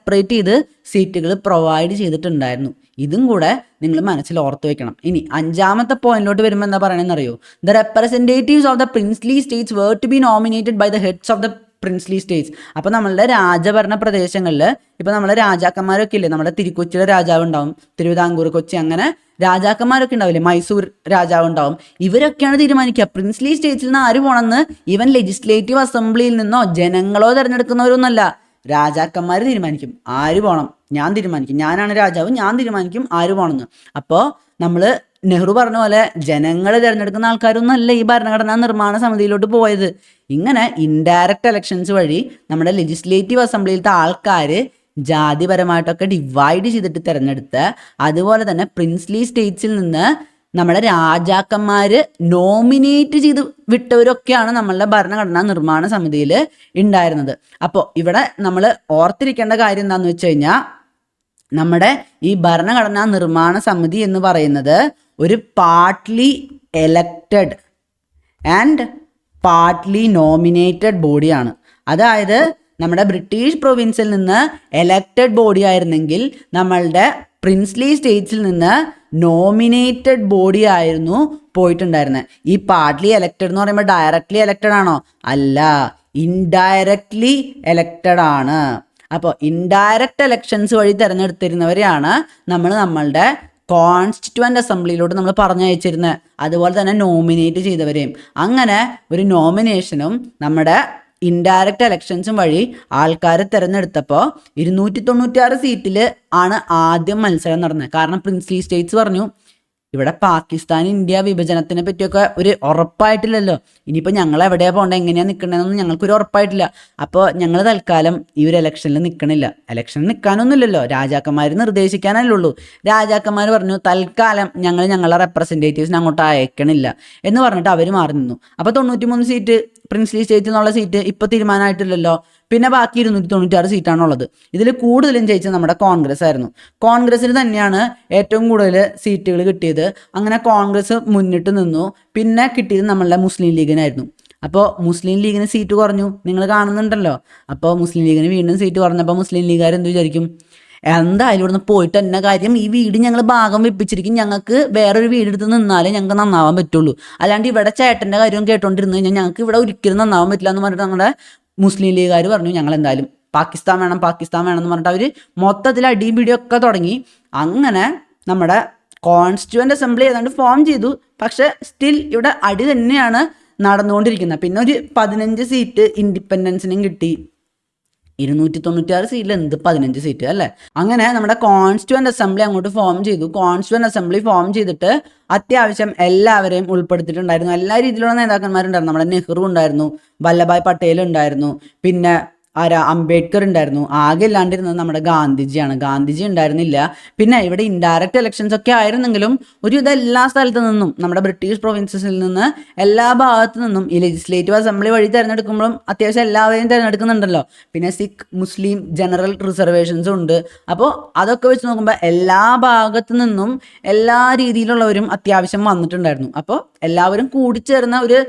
ചെയ്ത് സീറ്റുകൾ പ്രൊവൈഡ് ചെയ്തിട്ടുണ്ടായിരുന്നു. ഇതും കൂടെ നിങ്ങൾ മനസ്സിൽ ഓർത്ത് വെക്കണം. ഇനി 5ാമത്തെ പോയിന്റിലോട്ട് വരുമ്പോൾ എന്താ പറയണമെന്ന് അറിയോ? The representatives of the princely states were to be nominated by the heads of the princely states. അപ്പോൾ നമ്മളുടെ രാജഭരണ പ്രദേശങ്ങളിൽ ഇപ്പോൾ നമ്മളെ രാജാക്കന്മാരൊക്കെ ഇല്ലേ, നമ്മുടെ തിരുക്കൊച്ചിയുടെ രാജാവ് ഉണ്ടാവും, തിരുവിതാംകൂർ, കൊച്ചി, അങ്ങനെ രാജാക്കന്മാരൊക്കെ ഉണ്ടാവില്ലേ, മൈസൂർ രാജാവ് ഉണ്ടാവും. ഇവരൊക്കെയാണ് തീരുമാനിക്കുക പ്രിൻസ്ലി സ്റ്റേറ്റ്സിൽ നിന്ന് ആര് പോകണമെന്ന്. ഈവൻ ലെജിസ്ലേറ്റീവ് അസംബ്ലിയിൽ നിന്നോ ജനങ്ങളോ തിരഞ്ഞെടുക്കുന്നവരൊന്നുമല്ല, രാജാക്കന്മാർ തീരുമാനിക്കും ആര് പോകണം. ഞാൻ തീരുമാനിക്കും, ഞാനാണ് രാജാവ്, ഞാൻ തീരുമാനിക്കും ആര് പോകണമെന്ന്. അപ്പോൾ നമ്മൾ നെഹ്റു പറഞ്ഞ പോലെ ജനങ്ങൾ തിരഞ്ഞെടുക്കുന്ന ആൾക്കാരൊന്നും അല്ല ഈ ഭരണഘടനാ നിർമ്മാണ സമിതിയിലോട്ട് പോയത്. ഇങ്ങനെ ഇൻഡയറക്റ്റ് ഇലക്ഷൻസ് വഴി നമ്മുടെ ലെജിസ്ലേറ്റീവ് അസംബ്ലിയിലത്തെ ആൾക്കാർ ജാതിപരമായിട്ടൊക്കെ ഡിവൈഡ് ചെയ്തിട്ട് തിരഞ്ഞെടുത്ത്, അതുപോലെ തന്നെ പ്രിൻസ്ലി സ്റ്റേറ്റ്സിൽ നിന്ന് നമ്മുടെ രാജാക്കന്മാർ നോമിനേറ്റ് ചെയ്ത് വിട്ടവരൊക്കെയാണ് നമ്മളുടെ ഭരണഘടനാ നിർമ്മാണ സമിതിയിൽ ഉണ്ടായിരുന്നത്. അപ്പോൾ ഇവിടെ നമ്മൾ ഓർത്തിരിക്കേണ്ട കാര്യം എന്താണെന്ന് വെച്ച് കഴിഞ്ഞാൽ, നമ്മുടെ ഈ ഭരണഘടനാ നിർമ്മാണ സമിതി എന്ന് പറയുന്നത് ഒരു partly elected and partly nominated ബോഡിയാണ്. അതായത് നമ്മുടെ ബ്രിട്ടീഷ് പ്രൊവിൻസിൽ നിന്ന് എലക്റ്റഡ് ബോഡി ആയിരുന്നെങ്കിൽ നമ്മളുടെ പ്രിൻസ്ലി സ്റ്റേറ്റ്സിൽ നിന്ന് നോമിനേറ്റഡ് ബോഡി ആയിരുന്നു പോയിട്ടുണ്ടായിരുന്നത്. ഈ പാർട്ട്ലി എലക്റ്റഡ് എന്ന് പറയുമ്പോൾ ഡയറക്റ്റ്ലി എലക്റ്റഡ് ആണോ? അല്ല, ഇൻഡയറക്റ്റ്ലി എലക്റ്റഡ് ആണ്. അപ്പോൾ ഇൻഡയറക്റ്റ് എലക്ഷൻസ് വഴി തിരഞ്ഞെടുത്തിരുന്നവരെയാണ് നമ്മളുടെ കോൺസ്റ്റിറ്റ്യുവൻ്റ് അസംബ്ലിയിലോട്ട് നമ്മൾ പറഞ്ഞയച്ചിരുന്നത്. അതുപോലെ തന്നെ നോമിനേറ്റ് ചെയ്തവരെയും. അങ്ങനെ ഒരു നോമിനേഷനും നമ്മുടെ ഇൻഡയറക്റ്റ് എലക്ഷൻസും വഴി ആൾക്കാരെ തിരഞ്ഞെടുത്തപ്പോൾ 296 സീറ്റിൽ ആണ് ആദ്യം മത്സരം നടന്നത്. കാരണം പ്രിൻസ്ലി സ്റ്റേറ്റ്സ് പറഞ്ഞു, ഇവിടെ പാകിസ്ഥാൻ ഇന്ത്യ വിഭജനത്തിനെ പറ്റിയൊക്കെ ഒരു ഉറപ്പായിട്ടില്ലല്ലോ, ഇനിയിപ്പോൾ ഞങ്ങൾ എവിടെയാണ് പോകേണ്ടത്, എങ്ങനെയാണ് നിൽക്കേണ്ടതെന്നൊന്നും ഞങ്ങൾക്കൊരു ഉറപ്പായിട്ടില്ല. അപ്പോൾ ഞങ്ങൾ തൽക്കാലം ഈ ഒരു ഇലക്ഷനിൽ നിൽക്കണില്ല. ഇലക്ഷനിൽ നിൽക്കാനൊന്നുമില്ലല്ലോ, രാജാക്കന്മാർ നിർദ്ദേശിക്കാനല്ലേ ഉള്ളൂ. രാജാക്കന്മാർ പറഞ്ഞു തൽക്കാലം ഞങ്ങളുടെ റെപ്രസെൻറ്റേറ്റീവ്സിനെ അങ്ങോട്ട് അയക്കണില്ല എന്ന് പറഞ്ഞിട്ട് അവർ മാറി നിന്നു. അപ്പോൾ 93 സീറ്റ് പ്രിൻസ്ലി സ്റ്റേറ്റിൽ നിന്നുള്ള സീറ്റ് ഇപ്പോൾ തീരുമാനമായിട്ടില്ലല്ലോ. പിന്നെ ബാക്കി 296 സീറ്റാണുള്ളത്. ഇതിൽ കൂടുതലും ജയിച്ചത് നമ്മുടെ കോൺഗ്രസ് ആയിരുന്നു. കോൺഗ്രസ്സിന് തന്നെയാണ് ഏറ്റവും കൂടുതൽ സീറ്റുകൾ കിട്ടിയത്. അങ്ങനെ കോൺഗ്രസ് മുന്നിട്ട് നിന്നു. പിന്നെ കിട്ടിയത് നമ്മളുടെ മുസ്ലിം ലീഗിനായിരുന്നു. അപ്പോൾ മുസ്ലിം ലീഗിന് സീറ്റ് കുറഞ്ഞു, നിങ്ങൾ കാണുന്നുണ്ടല്ലോ. അപ്പോൾ മുസ്ലിം ലീഗിന് വീണ്ടും സീറ്റ് കുറഞ്ഞപ്പോൾ മുസ്ലിം ലീഗുകാർ എന്ത് വിചാരിക്കും? എന്തായാലും ഇവിടുന്ന് പോയിട്ട് എന്ന കാര്യം, ഈ വീട് ഞങ്ങൾ ഭാഗം വെപ്പിച്ചിരിക്കും, ഞങ്ങൾക്ക് വേറൊരു വീടെടുത്ത് നിന്നാലേ ഞങ്ങൾക്ക് നന്നാവാൻ പറ്റുള്ളൂ, അല്ലാണ്ട് ഇവിടെ ചേട്ടൻ്റെ കാര്യം കേട്ടോണ്ടിരുന്നു കഴിഞ്ഞാൽ ഞങ്ങൾക്ക് ഇവിടെ ഒരിക്കലും നന്നാവാൻ പറ്റില്ല എന്ന് പറഞ്ഞിട്ട് നമ്മുടെ മുസ്ലിം ലീഗുകാർ പറഞ്ഞു ഞങ്ങൾ എന്തായാലും പാകിസ്ഥാൻ വേണം എന്ന് പറഞ്ഞിട്ട് അവർ മൊത്തത്തിൽ അടിയും പിടിയൊക്കെ തുടങ്ങി. അങ്ങനെ നമ്മുടെ കോൺസ്റ്റിറ്റ്യുവൻ്റ് അസംബ്ലി ഏതാണ്ട് ഫോം ചെയ്തു. പക്ഷെ സ്റ്റിൽ ഇവിടെ അടി തന്നെയാണ് നടന്നുകൊണ്ടിരിക്കുന്നത്. പിന്നെ ഒരു 15 സീറ്റ് ഇൻഡിപെൻഡൻസിനും കിട്ടി. 296 സീറ്റിൽ എന്ത് 15 സീറ്റ് അല്ലേ? അങ്ങനെ നമ്മുടെ കോൺസ്റ്റിറ്റ്യുവൻ്റ് അസംബ്ലി അങ്ങോട്ട് ഫോം ചെയ്തു. കോൺസ്റ്റിറ്റ്യുവൻ്റ് അസംബ്ലി ഫോം ചെയ്തിട്ട് അത്യാവശ്യം എല്ലാവരെയും ഉൾപ്പെടുത്തിയിട്ടുണ്ടായിരുന്നു. എല്ലാ രീതിയിലുള്ള നേതാക്കന്മാരുണ്ടായിരുന്നു. നമ്മുടെ നെഹ്റു ഉണ്ടായിരുന്നു, വല്ലഭായ് പട്ടേൽ ഉണ്ടായിരുന്നു, പിന്നെ അംബേദ്കർ ഉണ്ടായിരുന്നു. ആകെ ഇല്ലാണ്ടിരുന്നത് നമ്മുടെ ഗാന്ധിജിയാണ്. ഗാന്ധിജി ഉണ്ടായിരുന്നില്ല. പിന്നെ ഇവിടെ ഇൻഡയറക്റ്റ് ഇലക്ഷൻസ് ഒക്കെ ആയിരുന്നെങ്കിലും ഒരു എല്ലാ സ്ഥലത്തു നിന്നും നമ്മുടെ ബ്രിട്ടീഷ് പ്രൊവിൻസസിൽ നിന്ന് എല്ലാ ഭാഗത്തു നിന്നും ഈ ലെജിസ്ലേറ്റീവ് അസംബ്ലി വഴി തിരഞ്ഞെടുക്കുമ്പോഴും അത്യാവശ്യം എല്ലാവരെയും തിരഞ്ഞെടുക്കുന്നുണ്ടല്ലോ. പിന്നെ സിഖ് മുസ്ലിം ജനറൽ റിസർവേഷൻസും ഉണ്ട്. അപ്പോൾ അതൊക്കെ വെച്ച് നോക്കുമ്പോൾ എല്ലാ ഭാഗത്തു നിന്നും എല്ലാ രീതിയിലുള്ളവരും അത്യാവശ്യം വന്നിട്ടുണ്ടായിരുന്നു. അപ്പോൾ എല്ലാവരും കൂടിച്ചേർന്ന ഒരു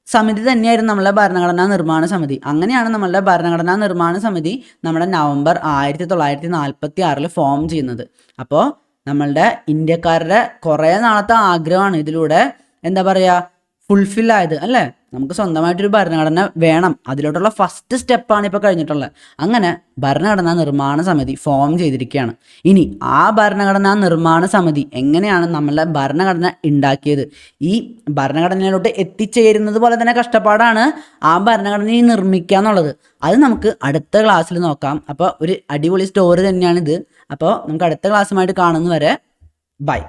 സമിതി തന്നെയായിരുന്നു നമ്മളുടെ ഭരണഘടനാ നിർമ്മാണ സമിതി. അങ്ങനെയാണ് നമ്മളുടെ ഭരണഘടനാ നിർമ്മാണ സമിതി നമ്മുടെ നവംബർ 1946 ഫോം ചെയ്യുന്നത്. അപ്പോൾ നമ്മളുടെ ഇന്ത്യക്കാരുടെ കുറേ നാളത്തെ ആഗ്രഹമാണ് ഇതിലൂടെ എന്താ പറയുക, ഫുൾഫിൽ ആയത് അല്ലേ? നമുക്ക് സ്വന്തമായിട്ടൊരു ഭരണഘടന വേണം. അതിലോട്ടുള്ള ഫസ്റ്റ് സ്റ്റെപ്പാണ് ഇപ്പോൾ കഴിഞ്ഞിട്ടുള്ളത്. അങ്ങനെ ഭരണഘടനാ നിർമ്മാണ സമിതി ഫോം ചെയ്തിരിക്കുകയാണ്. ഇനി ആ ഭരണഘടനാ നിർമ്മാണ സമിതി എങ്ങനെയാണ് നമ്മളെ ഭരണഘടന ഉണ്ടാക്കിയത്, ഈ ഭരണഘടനയിലോട്ട് എത്തിച്ചേരുന്നത് പോലെ തന്നെ കഷ്ടപ്പാടാണ് ആ ഭരണഘടനയെ നിർമ്മിക്കുക എന്നുള്ളത്. അത് നമുക്ക് അടുത്ത ക്ലാസ്സിൽ നോക്കാം. അപ്പോൾ ഒരു അടിപൊളി സ്റ്റോറി തന്നെയാണിത്. അപ്പോൾ നമുക്ക് അടുത്ത ക്ലാസ്സുമായിട്ട് കാണുന്നവരെ ബൈ.